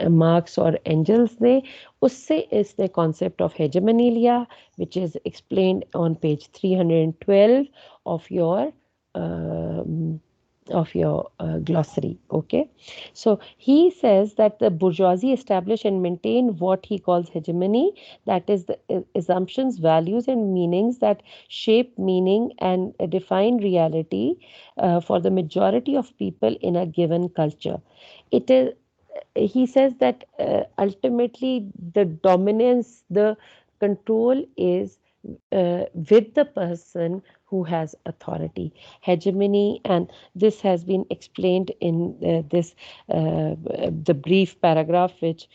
मार्क्स और एंजल्स ने, उससे इसने कॉन्सेप्ट ऑफ हेजेमनी लिया, which is explained on page 312 of your glossary. Okay, so he says that the bourgeoisie establish and maintain what he calls hegemony, that is the assumptions, values and meanings that shape meaning and define reality for the majority of people in a given culture. It is, he says that ultimately the dominance, the control is with the person who has authority, hegemony, and this has been explained in the brief paragraph which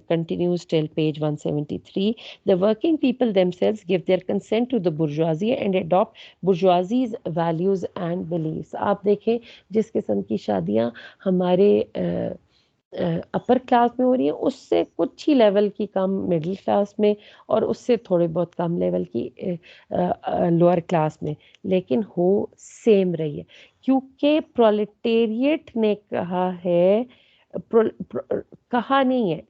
continues till page 173. The working people themselves give their consent to the bourgeoisie and adopt bourgeoisie's values and beliefs. आप देखें जिस किस्म की शादियां हमारे upper class में हो रही है, उससे कुछ ही लेवल की कम मिडिल क्लास में, और उससे थोड़े बहुत कम लेवल की लोअर क्लास में, लेकिन हो सेम रही है, क्योंकि प्रोलेटेरिएट ने कहा है, कहा नहीं है,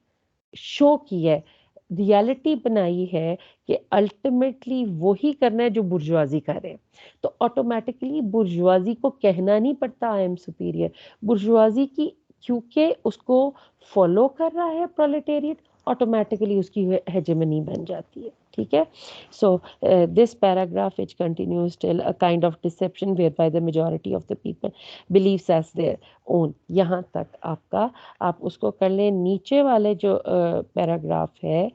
शो की है, रियलिटी बनाई है कि अल्टीमेटली वही करना है जो बुर्जुआजी करे, तो ऑटोमेटिकली बुर्जुआजी को कहना नहीं पड़ता आई एम सुपीरियर। बुर्जुआजी की क्योंकि उसको फॉलो कर रहा है प्रोलेटेरिएट, ऑटोमेटिकली उसकी हेजेमनी बन जाती है। ठीक है, so this paragraph which continues till a kind of deception where by the majority of the people believes as their own, यहाँ तक आपका, आप उसको कर लें। नीचे वाले जो पैराग्राफ है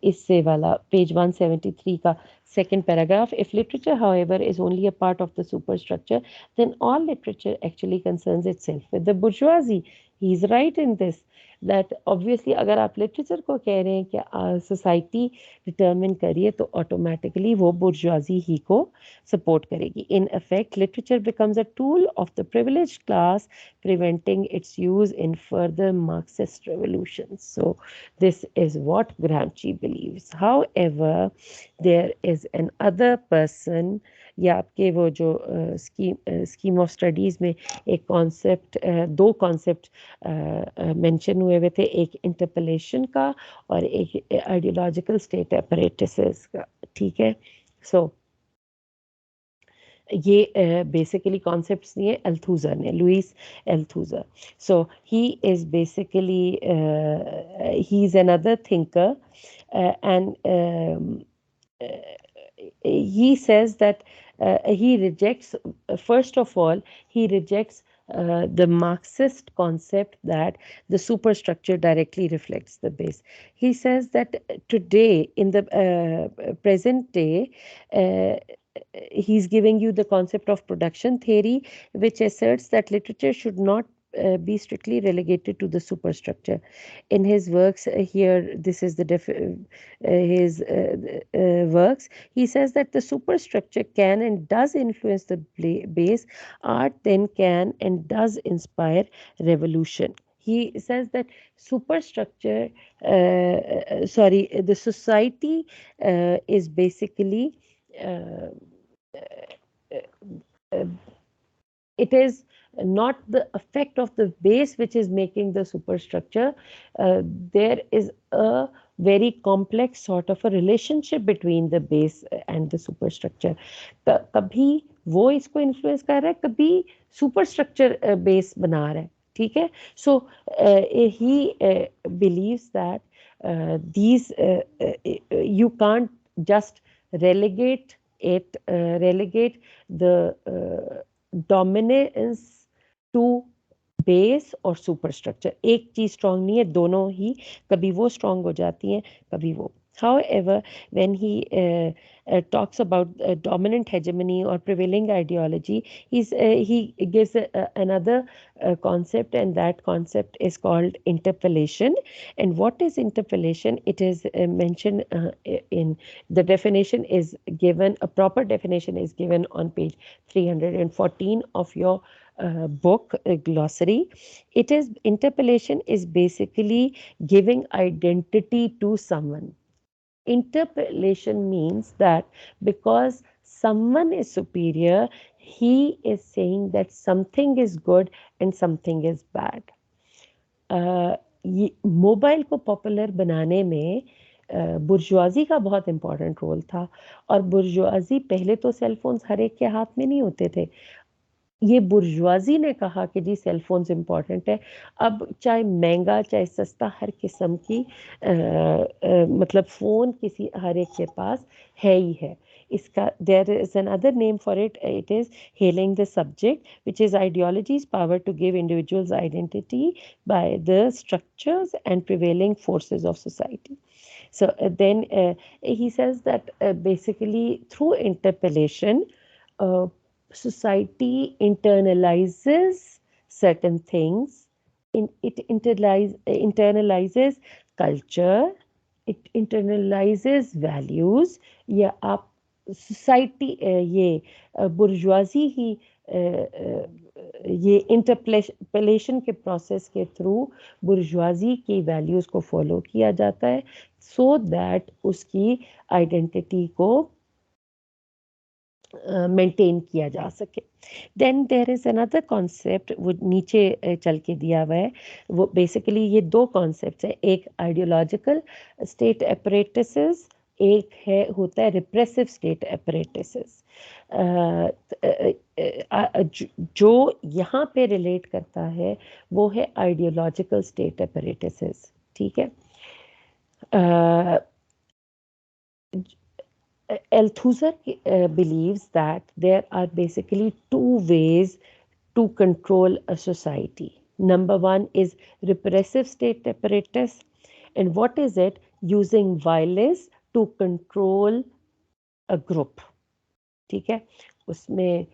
इससे वाला पेज 173 का second paragraph, if literature however is only a part of the superstructure, then all literature actually concerns itself with the bourgeoisie. He is right in this, that obviously अगर आप लिटरेचर को कह रहे हैं कि सोसाइटी डिटर्मिन करिए, तो automatically वो बुर्जुआजी ही को सपोर्ट करेगी। In effect literature becomes a tool of the privileged class, preventing its use in further Marxist revolutions. So this is what Gramsci believes. However, there is another person, या आपके वो जो scheme of studies में एक concept, दो concept mention हुए हुए थे, एक इंटरपलेशन का और एक आइडियोलॉजिकल स्टेट एपरेटसेस का। ठीक है, सो ये बेसिकली कॉन्सेप्ट्स दिए एल्थूजर ने, Louis Althusser. So he is basically he is another thinker and he says that he rejects, first of all, he rejects the Marxist concept that the superstructure directly reflects the base. He says that today, in the present day, he's giving you the concept of production theory, which asserts that literature should not be strictly relegated to the superstructure. In his works, here, this is the his works, he says that the superstructure can and does influence the base. Art then can and does inspire revolution. He says that superstructure, the society is basically, uh, uh, it is not the effect of the base which is making the superstructure. There is a very complex sort of a relationship between the base and the superstructure. कभी वो इसको influence कर रहा है, कभी superstructure base बना रहा है। ठीक है, so he believes that these you can't just relegate the dominance to base और सुपरस्ट्रक्चर। एक चीज स्ट्रांग नहीं है, दोनों ही कभी वो स्ट्रांग हो जाती हैं, कभी वो। However, when he talks about dominant hegemony or prevailing ideology, he gives another concept, and that concept is called interpellation. And what is interpellation? It is mentioned in the definition is given, a proper definition is given on page 314 of your book glossary. It is, interpellation is basically giving identity to someone. Interpellation means that because someone is superior, he is saying that something is good and something is bad. ये mobile को popular बनाने में bourgeoisie का बहुत important role था। और bourgeoisie, पहले तो सेल फोन्स हर एक के हाथ में नहीं होते थे, ये बुर्जुआजी ने कहा कि जी सेल फोन्स इम्पॉर्टेंट है। अब चाहे महंगा चाहे सस्ता, हर किस्म की मतलब फ़ोन किसी हर एक के पास है ही है। इसका there is another name for it, it is hailing the subject which is ideologies power to give individuals identity by the structures and prevailing forces of society. So then he says that basically through interpellation, society internalizes certain things. It internalizes culture, it internalizes values. या आप society, ये bourgeoisie ही ये इंटरपेलेशन के process के through bourgeoisie की values को follow किया जाता है, सो दैट उसकी आइडेंटिटी को मेंटेन किया जा सके। Then there is another concept, वो नीचे चल के दिया हुआ है। वो बेसिकली ये दो कॉन्सेप्ट है, एक आइडियोलॉजिकल स्टेट एपरेटसेस, एक है होता है रिप्रेसिव स्टेट एपरेटसेस। जो यहाँ पे रिलेट करता है वो है आइडियोलॉजिकल स्टेट एपरेटसेस, ठीक है। Althusser believes that there are basically two ways to control a society. Number one is repressive state apparatus. And what is it? Using violence to control a group. ठीक है, उसमें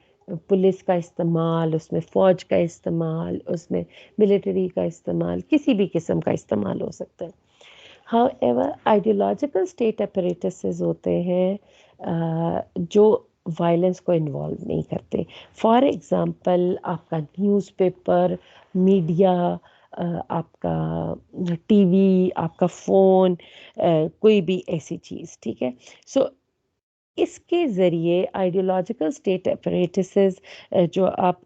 police का इस्तेमाल, उसमें फौज का इस्तेमाल, उसमें मिलिट्री का इस्तेमाल, किसी भी किस्म का इस्तेमाल हो सकता है। However, ideological state apparatuses होते हैं जो वायलेंस को इन्वॉल्व नहीं करते। फॉर एग्ज़ाम्पल आपका न्यूज़पेपर, मीडिया, आपका टीवी, आपका फ़ोन, कोई भी ऐसी चीज़, ठीक है। सो इसके ज़रिए आइडियोलॉजिकल स्टेट एपरेटसेस जो आप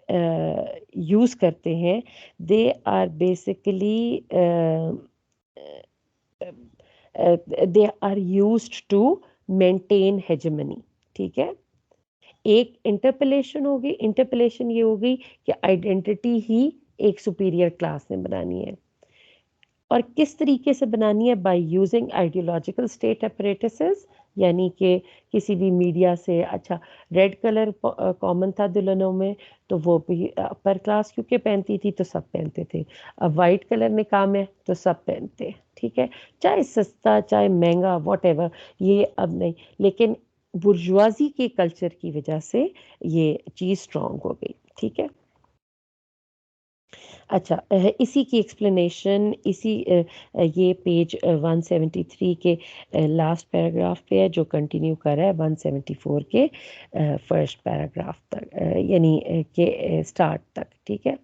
यूज़ करते हैं, they are basically they are used to maintain hegemony, ठीक है। एक इंटरपेलेशन होगी, इंटरपेलेशन ये होगी कि आइडेंटिटी ही एक सुपीरियर क्लास ने बनानी है, और किस तरीके से बनानी है? बाय यूजिंग आइडियोलॉजिकल स्टेट एपरेटसेस, यानी कि किसी भी मीडिया से, अच्छा रेड कलर कॉमन था दुल्हनों में, तो वो भी अपर क्लास क्योंकि पहनती थी तो सब पहनते थे। अब वाइट कलर निकाम है तो सब पहनते हैं, ठीक है, चाहे सस्ता चाहे महंगा वॉट एवर, ये अब नहीं, लेकिन बुर्जुआजी के कल्चर की वजह से ये चीज़ स्ट्रांग हो गई, ठीक है। अच्छा, इसी की एक्सप्लेनेशन इसी ये पेज 173 के लास्ट पैराग्राफ पे है, जो कंटिन्यू कर रहा है 174 के फर्स्ट पैराग्राफ तक, यानी के स्टार्ट तक, ठीक है।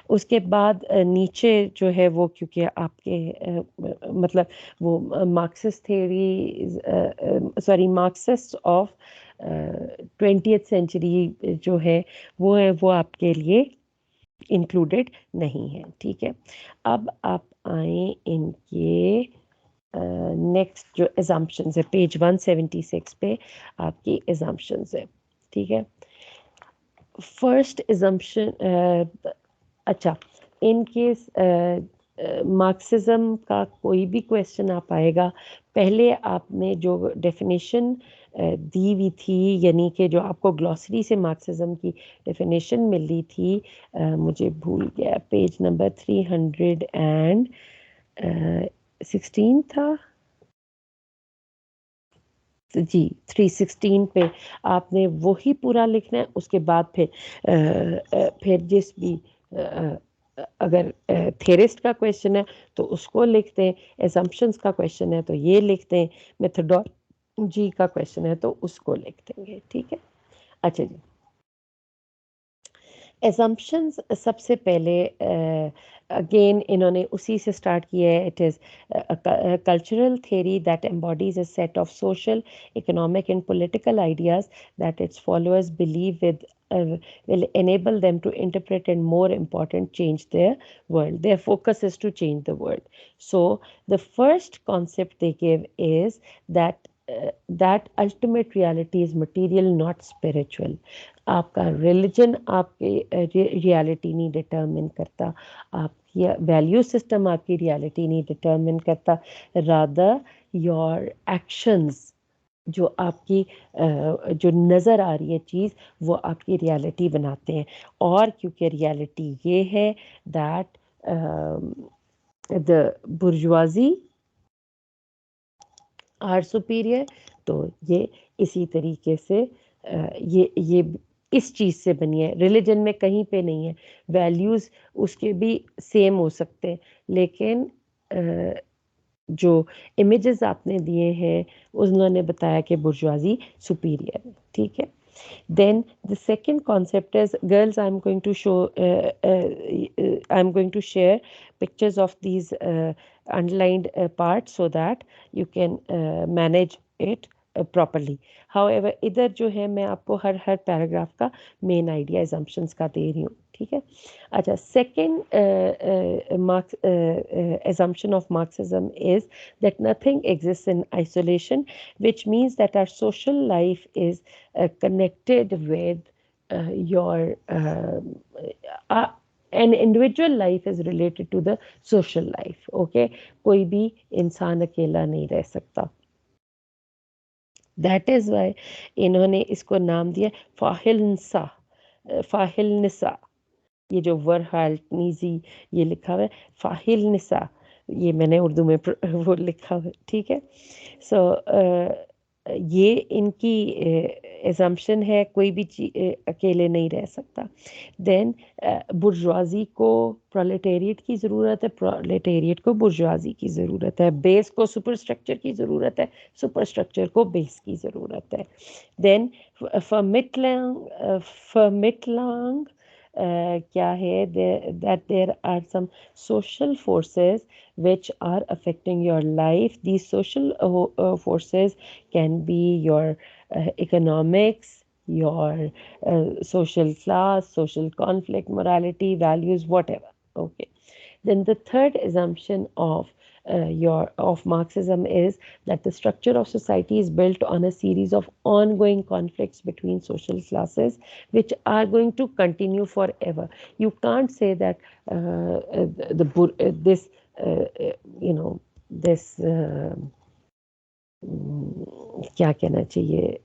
उसके बाद नीचे जो है वो, क्योंकि आपके मतलब वो Marxist theory, sorry Marxist of 20th century जो है वो है, वो आपके लिए इंक्लूडेड नहीं है, ठीक है। अब आप आए इनके नेक्स्ट जो एजम्पशंस है, पेज 176 पे आपकी एजम्पशंस है, ठीक है। फर्स्ट एजम्पशन, अच्छा, इन केस मार्क्सिज्म का कोई भी क्वेश्चन आ पाएगा, पहले आपने जो डेफिनेशन दी हुई थी, यानी कि जो आपको ग्लॉसरी से मार्क्सिज्म की डेफिनेशन मिल रही थी, मुझे भूल गया, पेज नंबर 316 था जी, 316 पे आपने वही पूरा लिखना है। उसके बाद फिर जिस भी अगर थेरिस्ट का क्वेश्चन है तो उसको लिखते हैं, एजम्पशंस का क्वेश्चन है तो ये लिखते हैं, मेथोडोलॉजी का क्वेश्चन है तो उसको लिख देंगे, ठीक है। अच्छा जी, एजम्पशंस सबसे पहले अगेन इन्होंने उसी से स्टार्ट किया है। It is cultural theory that embodies a set of social, economic and political ideas that its followers believe will enable them to interpret and, more important, change their world. Their focus is to change the world. So the first concept they give is that ultimate reality is material, not spiritual. आपका religion आपकी reality नहीं determine करता, आपकी value system आपकी reality नहीं determine करता, rather your actions, जो आपकी जो नज़र आ रही है चीज़, वो आपकी रियलिटी बनाते हैं। और क्योंकि रियलिटी ये है that the bourgeoisie are superior, तो ये इसी तरीके से ये इस चीज़ से बनी है, रिलीजन में कहीं पे नहीं है। वैल्यूज़ उसके भी सेम हो सकते हैं, लेकिन जो इमेजेस आपने दिए हैं उन्होंने बताया कि बुर्जुआजी सुपीरियर है, ठीक है। Then the second concept is, girls, I'm going to share pictures of these underlined parts so that you can manage it properly. However इधर जो है मैं आपको हर पैराग्राफ का मेन आइडिया एजम्पशंस का दे रही हूँ. ठीक है. अच्छा, second marks assumption of Marxism is that nothing exists in isolation, which means that our social life is connected with your uh, an individual life is related to the social life. Okay, कोई भी इंसान अकेला नहीं रह सकता. That is why इन्होंने इसको नाम दिया फाहिल निसा. ये जो वर्हाल्टनीजी ये लिखा हुआ है फाहिल निसा, ये मैंने उर्दू में वो लिखा हुआ है. ठीक है. सो ये इनकी एजम्पशन है, कोई भी अकेले नहीं रह सकता. देन बुर्जुआजी को प्रोलेटेरिएट की ज़रूरत है, प्रोलेटेरिएट को बुर्जुआजी की ज़रूरत है, बेस को सुपर स्ट्रक्चर की ज़रूरत है, सुपर स्ट्रक्चर को बेस की ज़रूरत है. देन फर्मिटलांग क्या है, that there are some social forces which are affecting your life. These social forces can be your economics, your social class, social conflict, morality, values, whatever. Okay. Then the third assumption of Marxism is that the structure of society is built on a series of ongoing conflicts between social classes, which are going to continue forever. You can't say that this this क्या कहना चाहिए,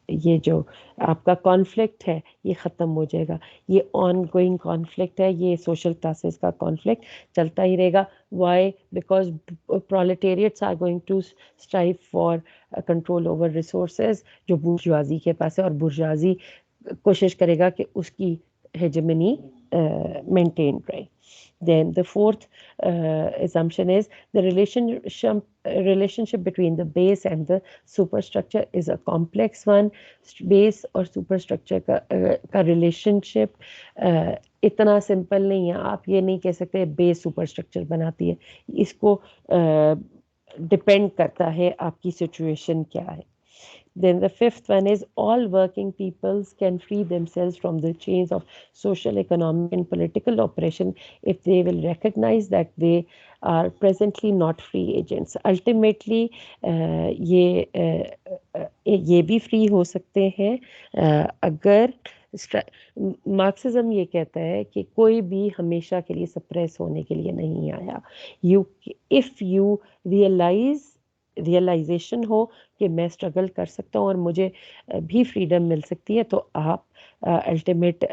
ये जो आपका conflict है ये ख़त्म हो जाएगा. ये ऑन गोइंग कॉन्फ्लिक्ट है, ये सोशल क्लासेस का कॉन्फ्लिक्ट चलता ही रहेगा. Why? Because proletariats are going to strive for control over resources जो बुर्जुआजी के पास है, और बुर्जुआजी कोशिश करेगा कि उसकी हेजेमनी मेंटेन रहे. Then the fourth assumption is the relationship between the base and the superstructure is a complex one. Base और superstructure का relationship इतना simple नहीं है. आप ये नहीं कह सकते base superstructure बनाती है. इसको depend करता है आपकी situation क्या है. Then the fifth one is all working peoples can free themselves from the chains of social, economic, and political oppression if they will recognize that they are presently not free agents. Ultimately, ये भी free हो सकते हैं अगर Marxism ये कहता है कि कोई भी हमेशा के लिए सप्रेस होने के लिए नहीं आया. इफ़ यू रियलाइजेशन हो कि मैं स्ट्रगल कर सकता हूँ और मुझे भी फ्रीडम मिल सकती है, तो आप अल्टीमेट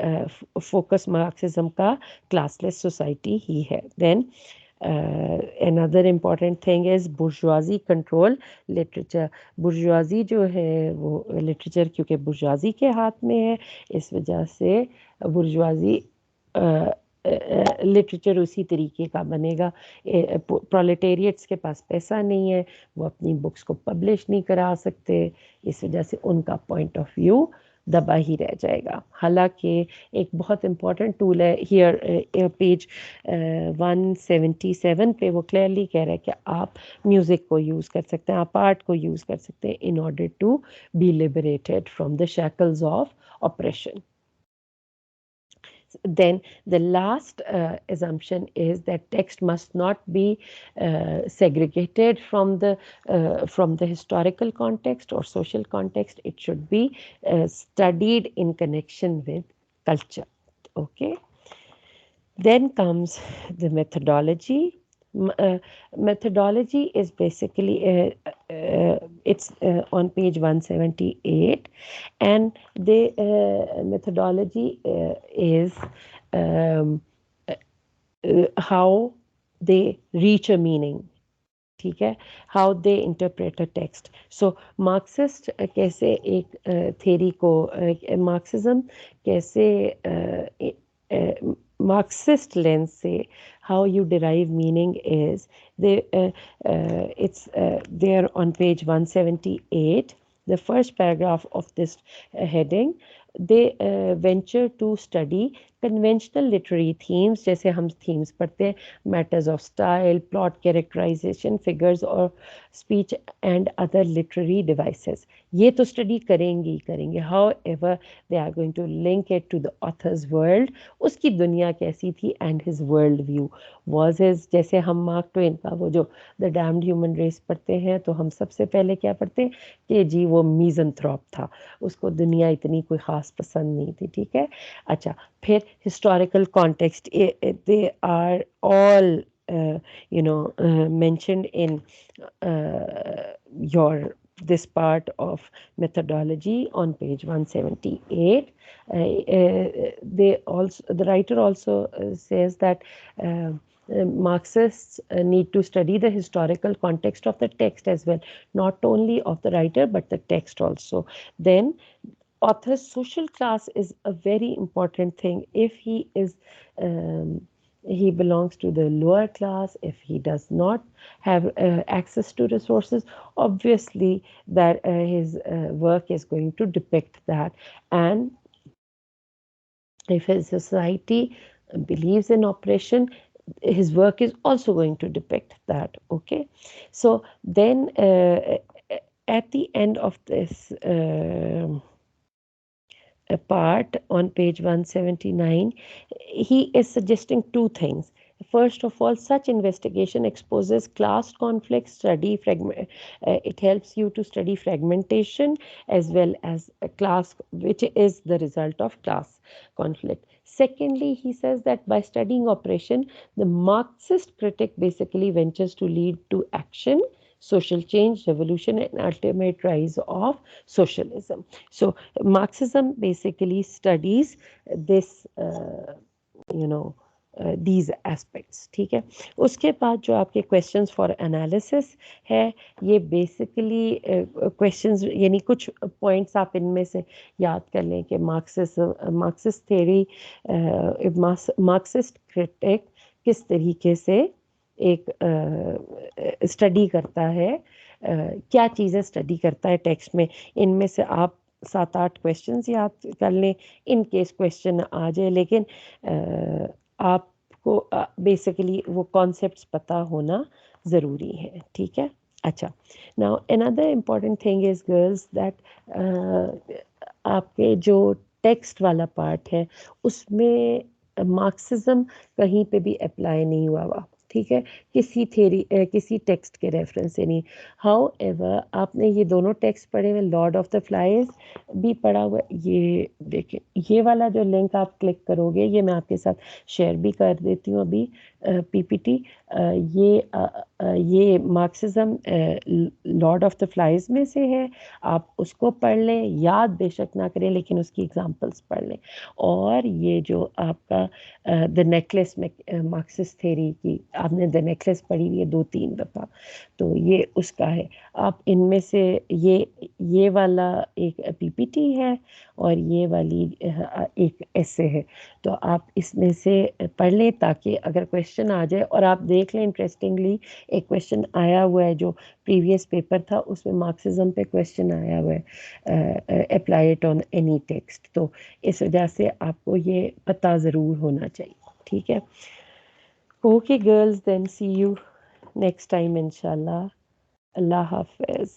फोकस मार्क्सिज्म का क्लासलेस सोसाइटी ही है. Then another important thing is bourgeoisie control literature. Bourgeoisie जो है वो लिटरेचर क्योंकि बुर्जुआजी के हाथ में है, इस वजह से बुर्जुआजी लिटरेचर उसी तरीके का बनेगा. प्रोलेटेरिएट्स के पास पैसा नहीं है, वो अपनी बुक्स को पब्लिश नहीं करा सकते, इस वजह से उनका पॉइंट ऑफ व्यू दबा ही रह जाएगा. हालांकि एक बहुत इम्पॉर्टेंट टूल है हियर, पेज 177 पे वो क्लियरली कह रहा है कि आप म्यूज़िक को यूज़ कर सकते हैं, आप आर्ट को यूज़ कर सकते हैं in order to be liberated from the shackles of operation. Then the last assumption is that text must not be segregated from the historical context or social context. It should be studied in connection with culture. Okay. Then comes the methodology. Methodology is basically it's on page 178, and the methodology is how they reach a meaning. ठीक है, how they interpret a text. So Marxist कैसे एक theory को Marxism कैसे Marxist lens say how you derive meaning is it's there on page 178, the first paragraph of this heading. They venture to study conventional literary themes, जैसे हम themes पढ़ते हैं, matters of style, plot characterization, figures और speech and other literary devices, ये तो study करेंगे ही करेंगे। However they are going to link it to the author's world, उसकी दुनिया कैसी थी and his world view was his. जैसे हम मार्क ट्वेन का वो जो द डैम्ड ह्यूमन रेस पढ़ते हैं, तो हम सबसे पहले क्या पढ़ते हैं कि जी वो मीज़नथ्रॉप था, उसको दुनिया इतनी कोई ख़ास पसंद नहीं थी, ठीक है। अच्छा, फिर historical context, they are all you know mentioned in your this part of methodology on page 178. They also, the writer also says that Marxists need to study the historical context of the text as well, not only of the writer but the text also. Then author's social class is a very important thing. If he is he belongs to the lower class, if he does not have access to resources, obviously that his work is going to depict that. And if his society believes in oppression, his work is also going to depict that. Okay, so then at the end of this part on page 179, he is suggesting two things. First of all, such investigation exposes class conflict, it helps you to study fragmentation as well as a class, which is the result of class conflict. Secondly, he says that by studying oppression, the Marxist critic basically ventures to lead to action, social change, revolution, and ultimate rise of socialism. So Marxism basically studies this, you know, these aspects, ठीक है। उसके बाद जो आपके questions for analysis है, ये basically questions, यानी कुछ पॉइंट्स आप इनमें से याद कर लें कि मार्क्सिस्ट थ्योरी, मार्क्सिस्ट क्रिटिक किस तरीके से एक स्टडी करता है, क्या चीज़ें स्टडी करता है टेक्स्ट में। इनमें से आप 7-8 क्वेश्चंस याद कर लें इन केस क्वेश्चन आ जाए, लेकिन आपको बेसिकली वो कॉन्सेप्ट्स पता होना ज़रूरी है, ठीक है। अच्छा, now another important thing is girls that आपके जो टेक्स्ट वाला पार्ट है उसमें मार्क्सिज्म कहीं पे भी अप्लाई नहीं हुआ, ठीक है, किसी थेरी किसी टेक्स्ट के रेफरेंस से नहीं। हाउ एवर आपने ये दोनों टेक्स्ट पढ़े हुए, लॉर्ड ऑफ द फ्लाइज भी पढ़ा हुआ, ये देखें, ये वाला जो लिंक आप क्लिक करोगे, ये मैं आपके साथ शेयर भी कर देती हूँ अभी पीपीटी। ये Marxism Lord of the flies में से है, आप उसको पढ़ लें, याद बेशक ना करें लेकिन उसकी एग्जांपल्स पढ़ लें। और ये जो आपका द नेकलेस में मार्क्सिस्ट थ्योरी की आपने द नेकलेस पढ़ी हुई है 2-3 दफ़ा, तो ये उसका है। आप इनमें से ये वाला एक पीपीटी है और ये वाली एक ऐसे है, तो आप इसमें से पढ़ लें ताकि अगर क्वेश्चन आ जाए, और आप देख लें इंटरेस्टिंगली एक क्वेश्चन आया हुआ है जो प्रीवियस पेपर था उसमें मार्क्सिज्म पे क्वेश्चन आया हुआ है, apply it on any text, तो इस वजह से आपको ये पता ज़रूर होना चाहिए, ठीक है। Okay girls, then see you next time इंशाल्लाह। अल्लाह हाफिज़।